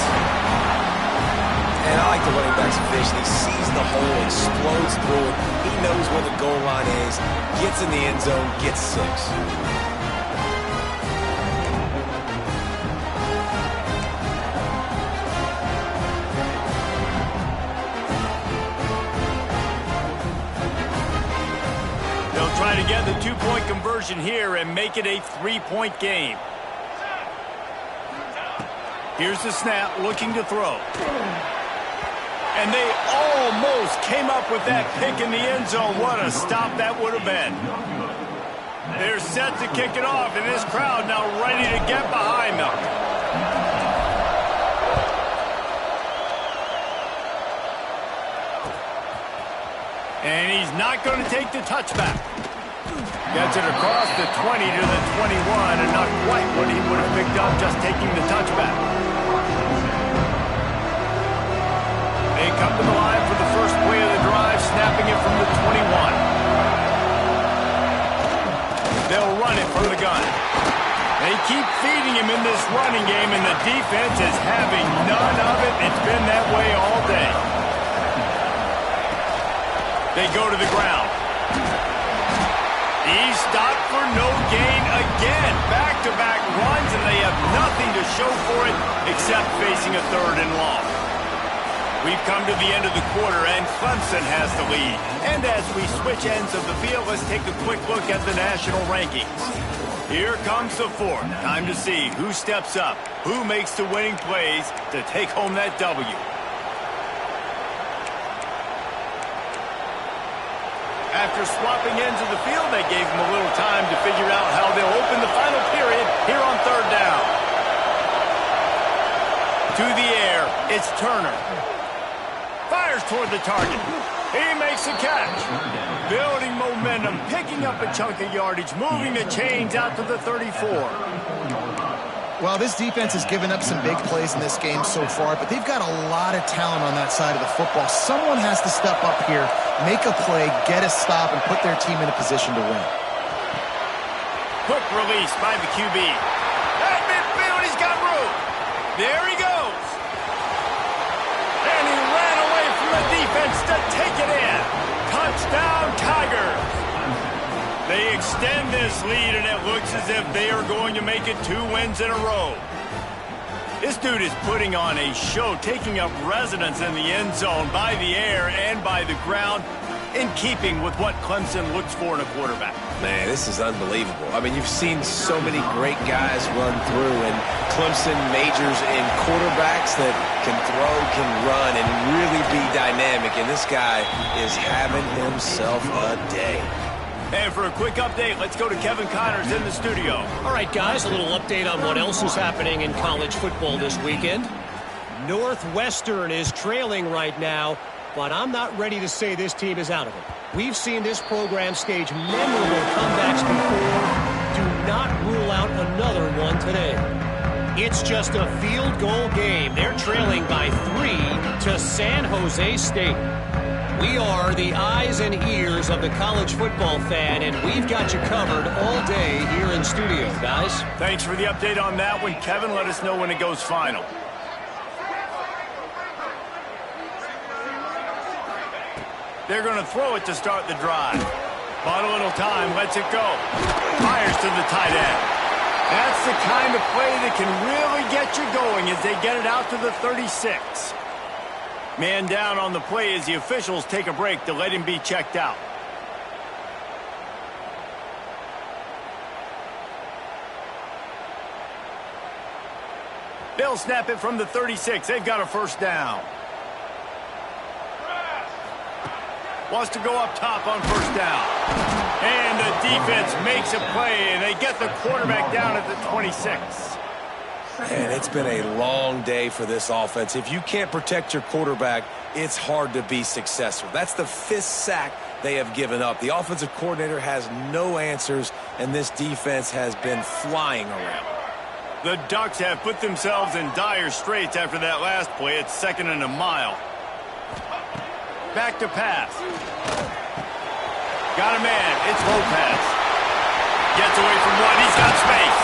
And I like the running back's vision. He sees the hole, explodes through it. He knows where the goal line is, gets in the end zone, gets 6. They'll try to get the 2-point conversion here and make it a 3-point game. Here's the snap, looking to throw. And they almost came up with that pick in the end zone. What a stop that would have been. They're set to kick it off, and this crowd now ready to get behind them. And he's not going to take the touchback. Gets it across the 20 to the 21, and not quite what he would have picked up just taking the touchback. They come to the line for the first play of the drive, snapping it from the 21. They'll run it from the gun. They keep feeding him in this running game, and the defense is having none of it. It's been that way all day. They go to the ground. He's stopped for no gain again. Back-to-back runs, and they have nothing to show for it except facing a 3rd and long. We've come to the end of the quarter, and Clemson has the lead. And as we switch ends of the field, let's take a quick look at the national rankings. Here comes the 4th. Time to see who steps up, who makes the winning plays to take home that W. After swapping ends of the field, they gave them a little time to figure out how they'll open the final period here on 3rd down. To the air, it's Turner. Fires toward the target. He makes a catch. Building momentum, picking up a chunk of yardage, moving the chains out to the 34. Well, this defense has given up some big plays in this game so far, but they've got a lot of talent on that side of the football. Someone has to step up here, make a play, get a stop, and put their team in a position to win. Quick release by the QB. At midfield, he's got room. There he goes. And he ran away from the defense to take it in. Touchdown, Tigers. They extend this lead, and it looks as if they are going to make it 2 wins in a row. This dude is putting on a show, taking up residence in the end zone by the air and by the ground, in keeping with what Clemson looks for in a quarterback. Man, this is unbelievable. I mean, you've seen so many great guys run through, and Clemson majors in quarterbacks that can throw, can run, and really be dynamic. And this guy is having himself a day. And for a quick update, let's go to Kevin Connors in the studio. All right, guys, a little update on what else is happening in college football this weekend. Northwestern is trailing right now, but I'm not ready to say this team is out of it. We've seen this program stage memorable comebacks before. Do not rule out another one today. It's just a field goal game. They're trailing by 3 to San Jose State. We are the eyes and ears of the college football fan, and we've got you covered all day here in studio, guys. Thanks for the update on that one, Kevin. Let us know when it goes final. They're going to throw it to start the drive. Bought a little time, lets it go. Fires to the tight end. That's the kind of play that can really get you going as they get it out to the 36. Man down on the play as the officials take a break to let him be checked out. They'll snap it from the 36. They've got a first down. Wants to go up top on first down. And the defense makes a play, and they get the quarterback down at the 26. And it's been a long day for this offense. If you can't protect your quarterback, it's hard to be successful. That's the 5th sack they have given up. The offensive coordinator has no answers, and this defense has been flying around. The Ducks have put themselves in dire straits after that last play. It's 2nd and a mile. Back to pass. Got a man. It's Lopez. Gets away from one. He's got space.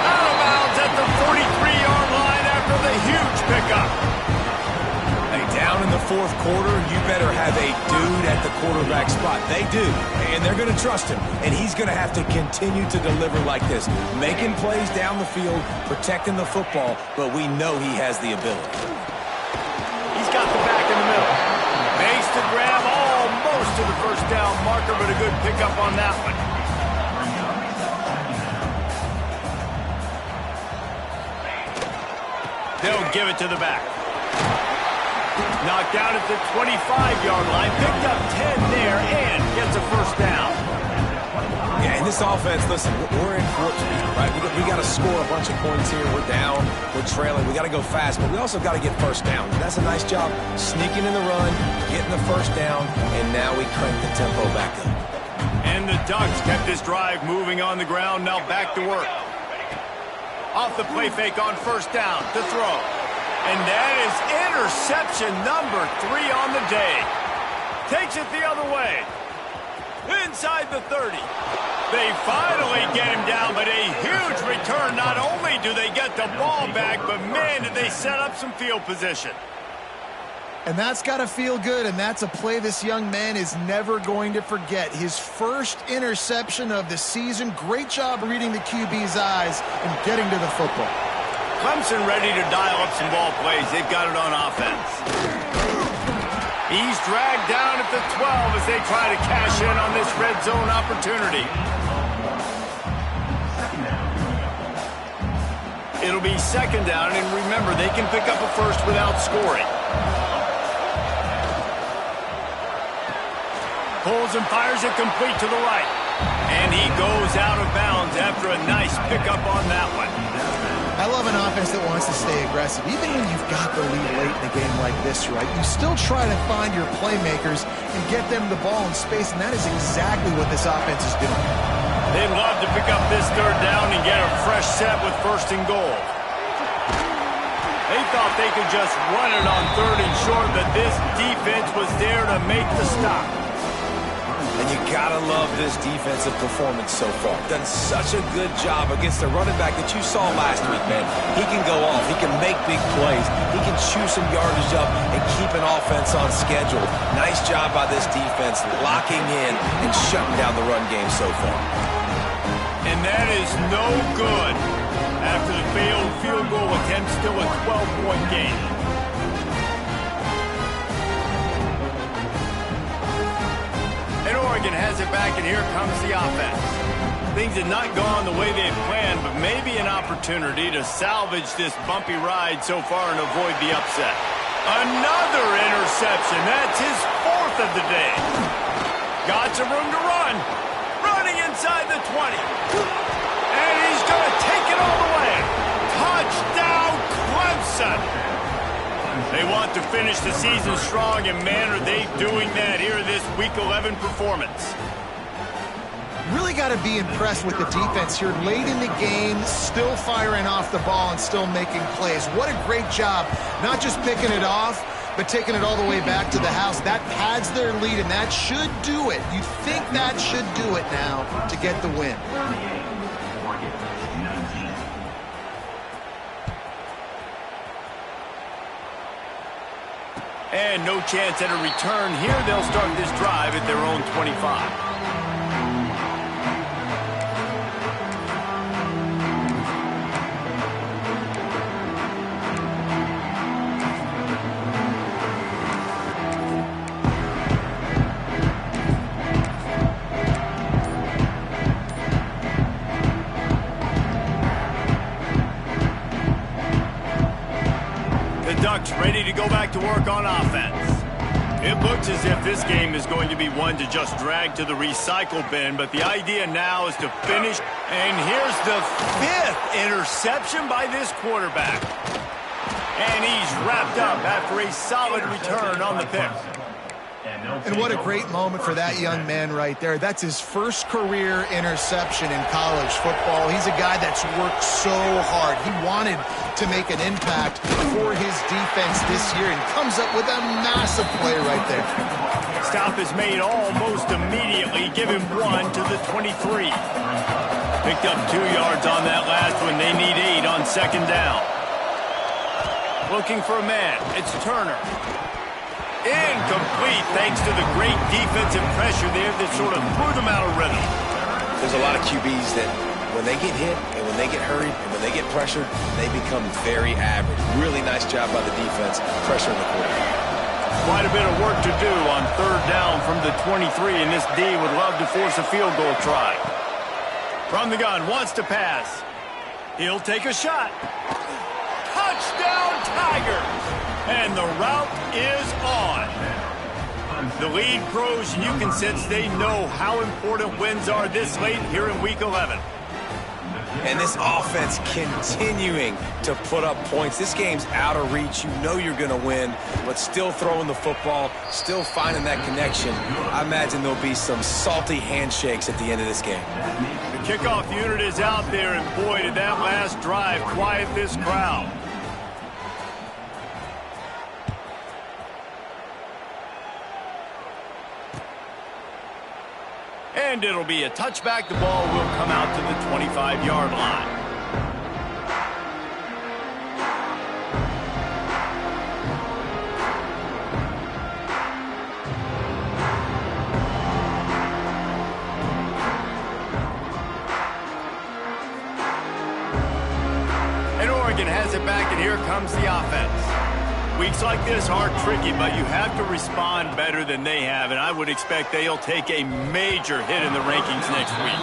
Out of bounds at the 43-yard line after the huge pickup. Hey, down in the 4th quarter, you better have a dude at the quarterback spot. They do, and they're going to trust him, and he's going to have to continue to deliver like this, making plays down the field, protecting the football, but we know he has the ability. He's got the back in the middle. Makes the grab almost to the first down marker, but a good pickup on that one. They'll give it to the back. Knocked down at the 25-yard line. Picked up 10 there and gets a first down. Yeah, in this offense, listen, we're in warp speed, right? We got to score a bunch of points here. We're down. We're trailing. We got to go fast, but we also got to get first down. That's a nice job sneaking in the run, getting the first down, and now we crank the tempo back up. And the Ducks kept this drive moving on the ground. Now back to work. Off the play fake on first down to throw. And that is interception number 3 on the day. Takes it the other way. Inside the 30. They finally get him down, but a huge return. Not only do they get the ball back, but man, did they set up some field position. And that's got to feel good, and that's a play this young man is never going to forget. His first interception of the season. Great job reading the QB's eyes and getting to the football. Clemson ready to dial up some ball plays. They've got it on offense. He's dragged down at the 12 as they try to cash in on this red zone opportunity. It'll be 2nd down, and remember, they can pick up a first without scoring. Pulls and fires it complete to the right. And he goes out of bounds after a nice pickup on that one. I love an offense that wants to stay aggressive. Even when you've got the lead late in a game like this, right, you still try to find your playmakers and get them the ball in space, and that is exactly what this offense is doing. They'd love to pick up this 3rd down and get a fresh set with 1st and goal. They thought they could just run it on 3rd and short, but this defense was there to make the stop. And you gotta love this defensive performance so far. Done such a good job against the running back that you saw last week, man. He can go off. He can make big plays. He can chew some yardage up and keep an offense on schedule. Nice job by this defense locking in and shutting down the run game so far. And that is no good after the failed field goal attempt. Still a 12-point game. And Oregon has it back, and here comes the offense. Things have not gone the way they had planned, but maybe an opportunity to salvage this bumpy ride so far and avoid the upset. Another interception. That's his 4th of the day. Got some room to run. Running inside the 20. And he's going to take it all the way. Touchdown, Clemson. They want to finish the season strong, and man, are they doing that here in this Week 11 performance. Really got to be impressed with the defense here late in the game, still firing off the ball and still making plays. What a great job, not just picking it off, but taking it all the way back to the house. That pads their lead, and that should do it. You think that should do it now to get the win. And no chance at a return here. They'll start this drive at their own 25. coach ready to go back to work on offense. It looks as if this game is going to be one to just drag to the recycle bin, but the idea now is to finish. And here's the 5th interception by this quarterback. And he's wrapped up after a solid return on the pick. And what a great moment for that young man right there. That's his first career interception in college football. He's a guy that's worked so hard. He wanted to make an impact for his defense this year and comes up with a massive play right there. Stop is made almost immediately. Give him 1 to the 23. Picked up 2 yards on that last one. They need 8 on second down. Looking for a man. It's Turner. Incomplete thanks to the great defensive pressure there that sort of threw them out of rhythm. There's a lot of QBs that when they get hit and when they get hurried and when they get pressured, they become very average. Really nice job by the defense pressuring the quarterback. Quite a bit of work to do on third down from the 23, and this D would love to force a field goal try. From the gun, wants to pass. He'll take a shot. Touchdown, Tigers! And the route is on. The lead grows, and you can sense they know how important wins are this late here in Week 11. And this offense continuing to put up points. This game's out of reach. You know you're going to win, but still throwing the football, still finding that connection. I imagine there'll be some salty handshakes at the end of this game. The kickoff unit is out there, and boy, did that last drive quiet this crowd. And it'll be a touchback. The ball will come out to the 25-yard line. And Oregon has it back, and here comes the offense. Weeks like this are tricky, but you have to respond better than they have, and I would expect they'll take a major hit in the rankings next week.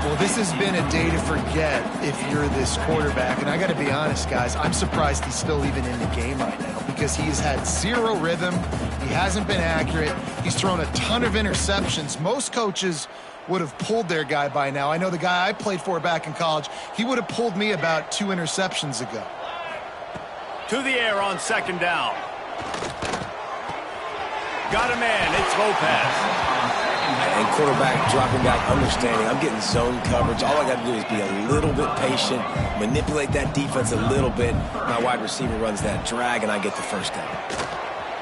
Well, this has been a day to forget if you're this quarterback, and I got to be honest, guys, I'm surprised he's still even in the game right now because he's had zero rhythm. He hasn't been accurate. He's thrown a ton of interceptions. Most coaches would have pulled their guy by now. I know the guy I played for back in college, he would have pulled me about 2 interceptions ago. To the air on second down. Got a man. It's Lopez. And quarterback dropping back, understanding. I'm getting zone coverage. All I got to do is be a little bit patient, manipulate that defense a little bit. My wide receiver runs that drag, and I get the first down.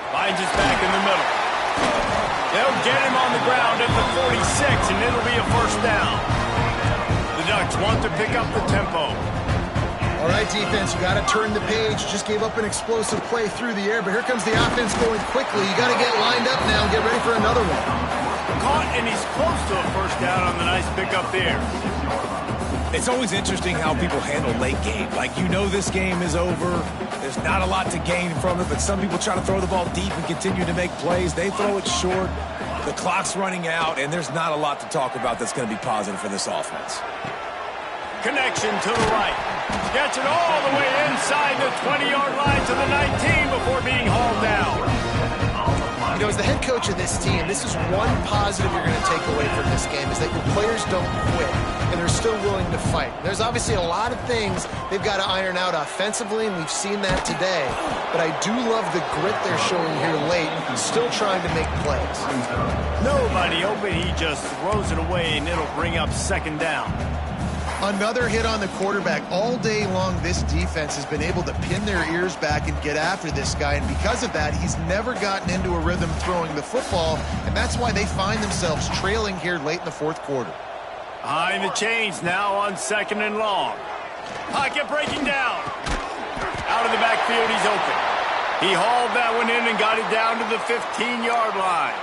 Finds his back in the middle. They'll get him on the ground at the 46, and it'll be a first down. The Ducks want to pick up the tempo. All right, defense, you got to turn the page. Just gave up an explosive play through the air, but here comes the offense going quickly. You got to get lined up now and get ready for another one. Caught, and he's close to a first down on the nice pickup there. It's always interesting how people handle late game. Like, you know this game is over. There's not a lot to gain from it, but some people try to throw the ball deep and continue to make plays. They throw it short. The clock's running out, and there's not a lot to talk about that's going to be positive for this offense. Connection to the right. Gets it all the way inside the 20-yard line to the 19 before being hauled down. You know, as the head coach of this team, this is one positive you're going to take away from this game, is that your players don't quit, and they're still willing to fight. There's obviously a lot of things they've got to iron out offensively, and we've seen that today. But I do love the grit they're showing here late, still trying to make plays. Nobody open. He just throws it away, and it'll bring up second down. Another hit on the quarterback. All day long, this defense has been able to pin their ears back and get after this guy, and because of that, he's never gotten into a rhythm throwing the football, and that's why they find themselves trailing here late in the fourth quarter. Behind the chains now on second and long. Pocket breaking down. Out of the backfield, he's open. He hauled that one in and got it down to the 15-yard line.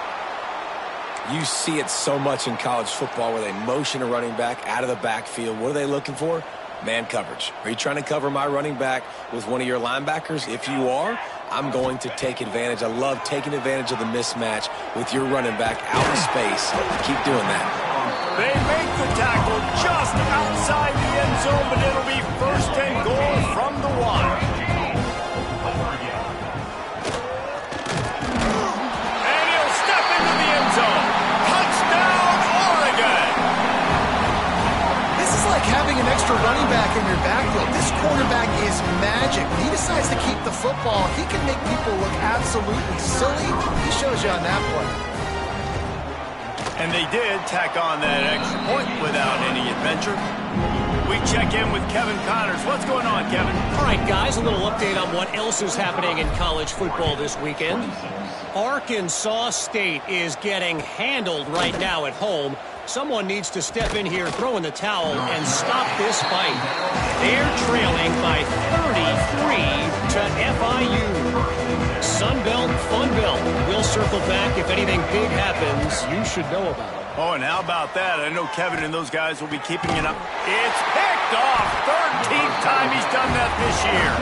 You see it so much in college football where they motion a running back out of the backfield. What are they looking for? Man coverage. Are you trying to cover my running back with one of your linebackers? If you are, I'm going to take advantage. I love taking advantage of the mismatch with your running back out of space. Keep doing that. They make the tackle just outside the end zone, but it'll be first and goal from the 1. extra running back in your backfield. This quarterback is magic. When he decides to keep the football, he can make people look absolutely silly. He shows you on that play. And they did tack on that extra point without any adventure. We check in with Kevin Connors. What's going on, Kevin? All right, guys, a little update on what else is happening in college football this weekend. Arkansas State is getting handled right now at home. Someone needs to step in here, throw in the towel, and stop this fight. They're trailing by 33 to FIU. Sunbelt, Funbelt. We'll circle back if anything big happens. You should know about it. Oh, and how about that? I know Kevin and those guys will be keeping it up. It's picked off. 13th time he's done that this year.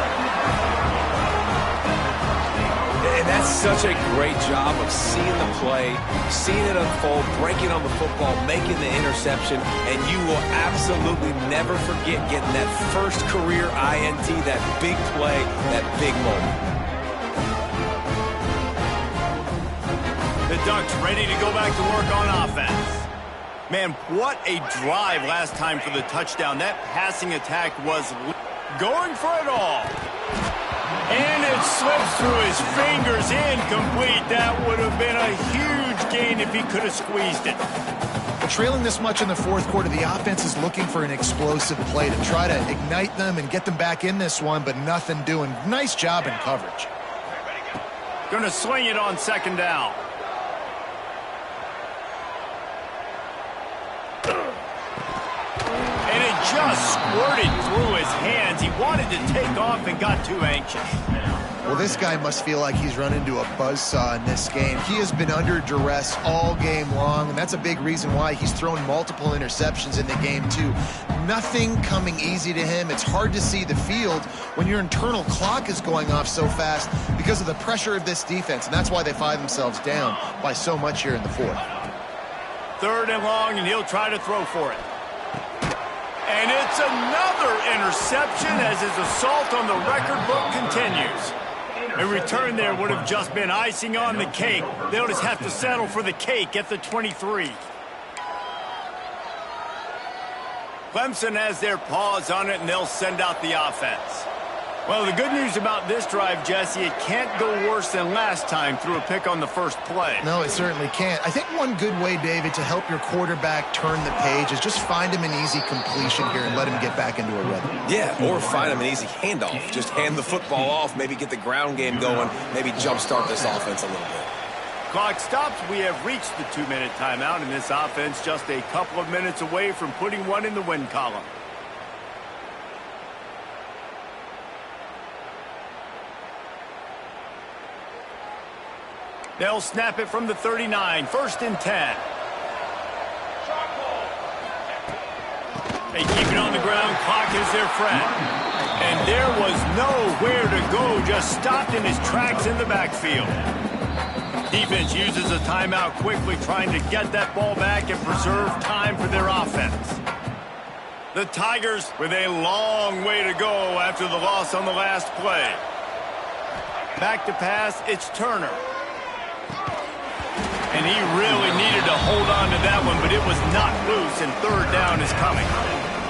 And that's such a great job of seeing the play, seeing it unfold, breaking on the football, making the interception, and you will absolutely never forget getting that first career INT, that big play, that big moment. The Ducks ready to go back to work on offense. Man, what a drive last time for the touchdown. That passing attack was going for it all. And it slips through his fingers, incomplete. That would have been a huge gain if he could have squeezed it. But trailing this much in the fourth quarter, the offense is looking for an explosive play to try to ignite them and get them back in this one, but nothing doing. Nice job in coverage. Going to swing it on second down. And it just squirted through his hands. He wanted to take off and got too anxious. Well, this guy must feel like he's run into a buzzsaw in this game. He has been under duress all game long, and that's a big reason why he's thrown multiple interceptions in the game, too. Nothing coming easy to him. It's hard to see the field when your internal clock is going off so fast because of the pressure of this defense, and that's why they find themselves down by so much here in the fourth. Third and long, and he'll try to throw for it. And it's another interception as his assault on the record book continues. A return there would have just been icing on the cake. They'll just have to settle for the cake at the 23. Clemson has their paws on it, and they'll send out the offense. Well, the good news about this drive, Jesse, it can't go worse than last time through a pick on the first play. No, it certainly can't. I think one good way, David, to help your quarterback turn the page is just find him an easy completion here and let him get back into a rhythm. Yeah, or find him an easy handoff. Just hand the football off, maybe get the ground game going, maybe jumpstart this offense a little bit. Clock stops. We have reached the 2-minute timeout, and this offense just a couple of minutes away from putting one in the win column. They'll snap it from the 39. 1st and 10. They keep it on the ground. Clock is their friend. And there was nowhere to go. Just stopped in his tracks in the backfield. Defense uses a timeout quickly, trying to get that ball back and preserve time for their offense. The Tigers with a long way to go after the loss on the last play. Back to pass. It's Turner. And he really needed to hold on to that one, but it was not loose, and third down is coming.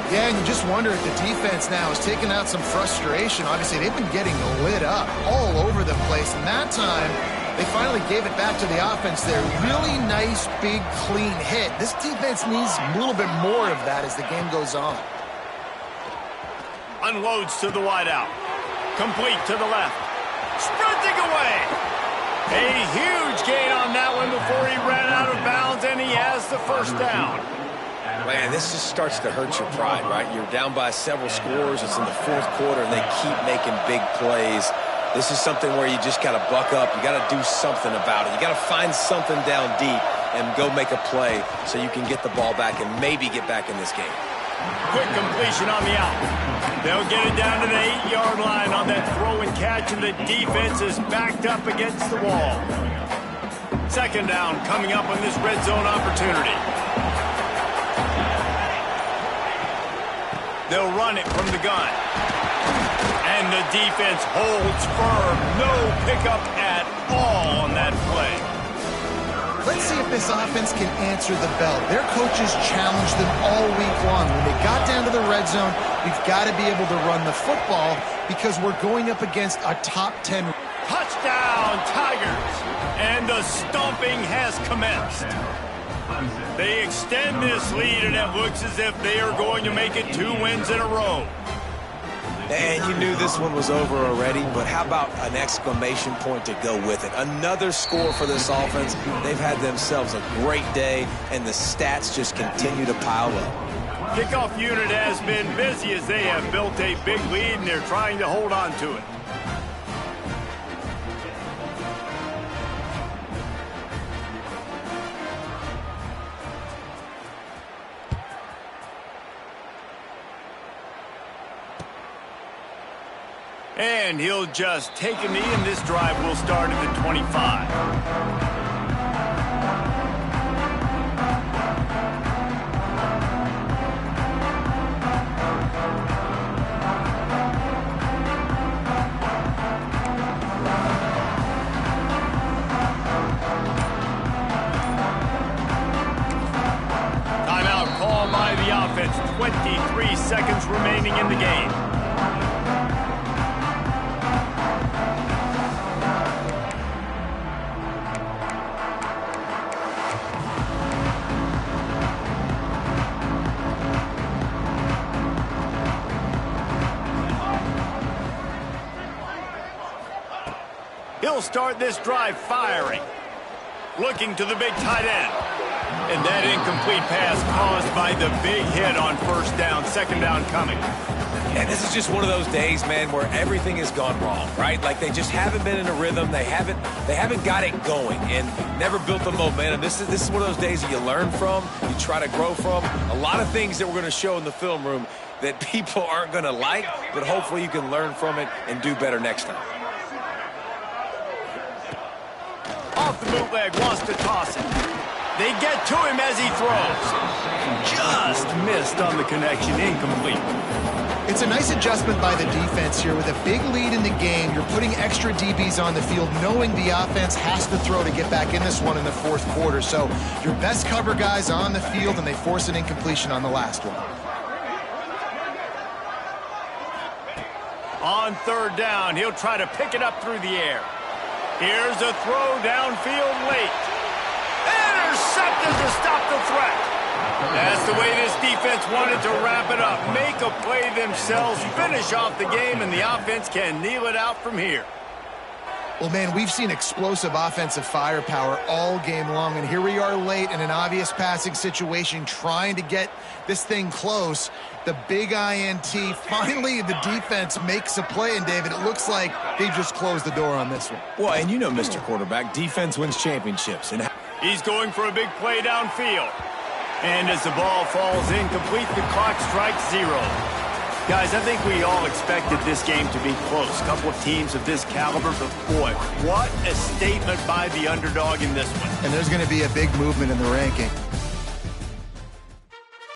Yeah, and you just wonder if the defense now is taking out some frustration. Obviously, they've been getting lit up all over the place, and that time they finally gave it back to the offense there. Really nice, big, clean hit. This defense needs a little bit more of that as the game goes on. Unloads to the wideout. Complete to the left. Sprinting away. A huge gain on that one before he ran out of bounds, and he has the first down. Man, this just starts to hurt your pride, right? You're down by several scores. It's in the fourth quarter, and they keep making big plays. This is something where you just got to buck up. You got to do something about it. You got to find something down deep and go make a play so you can get the ball back and maybe get back in this game. Quick completion on the out. They'll get it down to the 8-yard line on that throw and catch, and the defense is backed up against the wall. Second down coming up on this red zone opportunity. They'll run it from the gun. And the defense holds firm. No pickup at all on that play. Let's see if this offense can answer the bell. Their coaches challenged them all week long. When they got down to the red zone, we've got to be able to run the football because we're going up against a top 10. Touchdown, Tigers! And the stomping has commenced. They extend this lead, and it looks as if they are going to make it 2 wins in a row. And you knew this one was over already, but how about an exclamation point to go with it? Another score for this offense. They've had themselves a great day, and the stats just continue to pile up. Kickoff unit has been busy as they have built a big lead, and they're trying to hold on to it. And he'll just take a knee, and this drive will start at the 25. Timeout called by the offense. 23 seconds remaining in the game. He'll start this drive firing. Looking to the big tight end. And that incomplete pass caused by the big hit on first down, second down coming. And this is just one of those days, man, where everything has gone wrong, right? Like they just haven't been in a rhythm. They haven't got it going and never built the momentum. This is one of those days that you learn from, you try to grow from. A lot of things that we're going to show in the film room that people aren't going to like, but hopefully you can learn from it and do better next time. Off the bootleg, wants to toss it. They get to him as he throws. Just missed on the connection, incomplete. It's a nice adjustment by the defense here. With a big lead in the game, you're putting extra DBs on the field, knowing the offense has to throw to get back in this one in the fourth quarter. So your best cover guys on the field, and they force an incompletion on the last one. On third down, he'll try to pick it up through the air. Here's a throw downfield late. Intercepted to stop the threat. That's the way this defense wanted to wrap it up. Make a play themselves, finish off the game, and the offense can kneel it out from here. Well, man, we've seen explosive offensive firepower all game long, and here we are late in an obvious passing situation trying to get this thing close. The big INT, finally the defense makes a play, and David, it looks like they just closed the door on this one. Well, and you know, Mr. Quarterback, defense wins championships. And he's going for a big play downfield. And as the ball falls incomplete, the clock strikes 0. Guys, I think we all expected this game to be close. A couple of teams of this caliber, but boy, what a statement by the underdog in this one. And there's going to be a big movement in the ranking.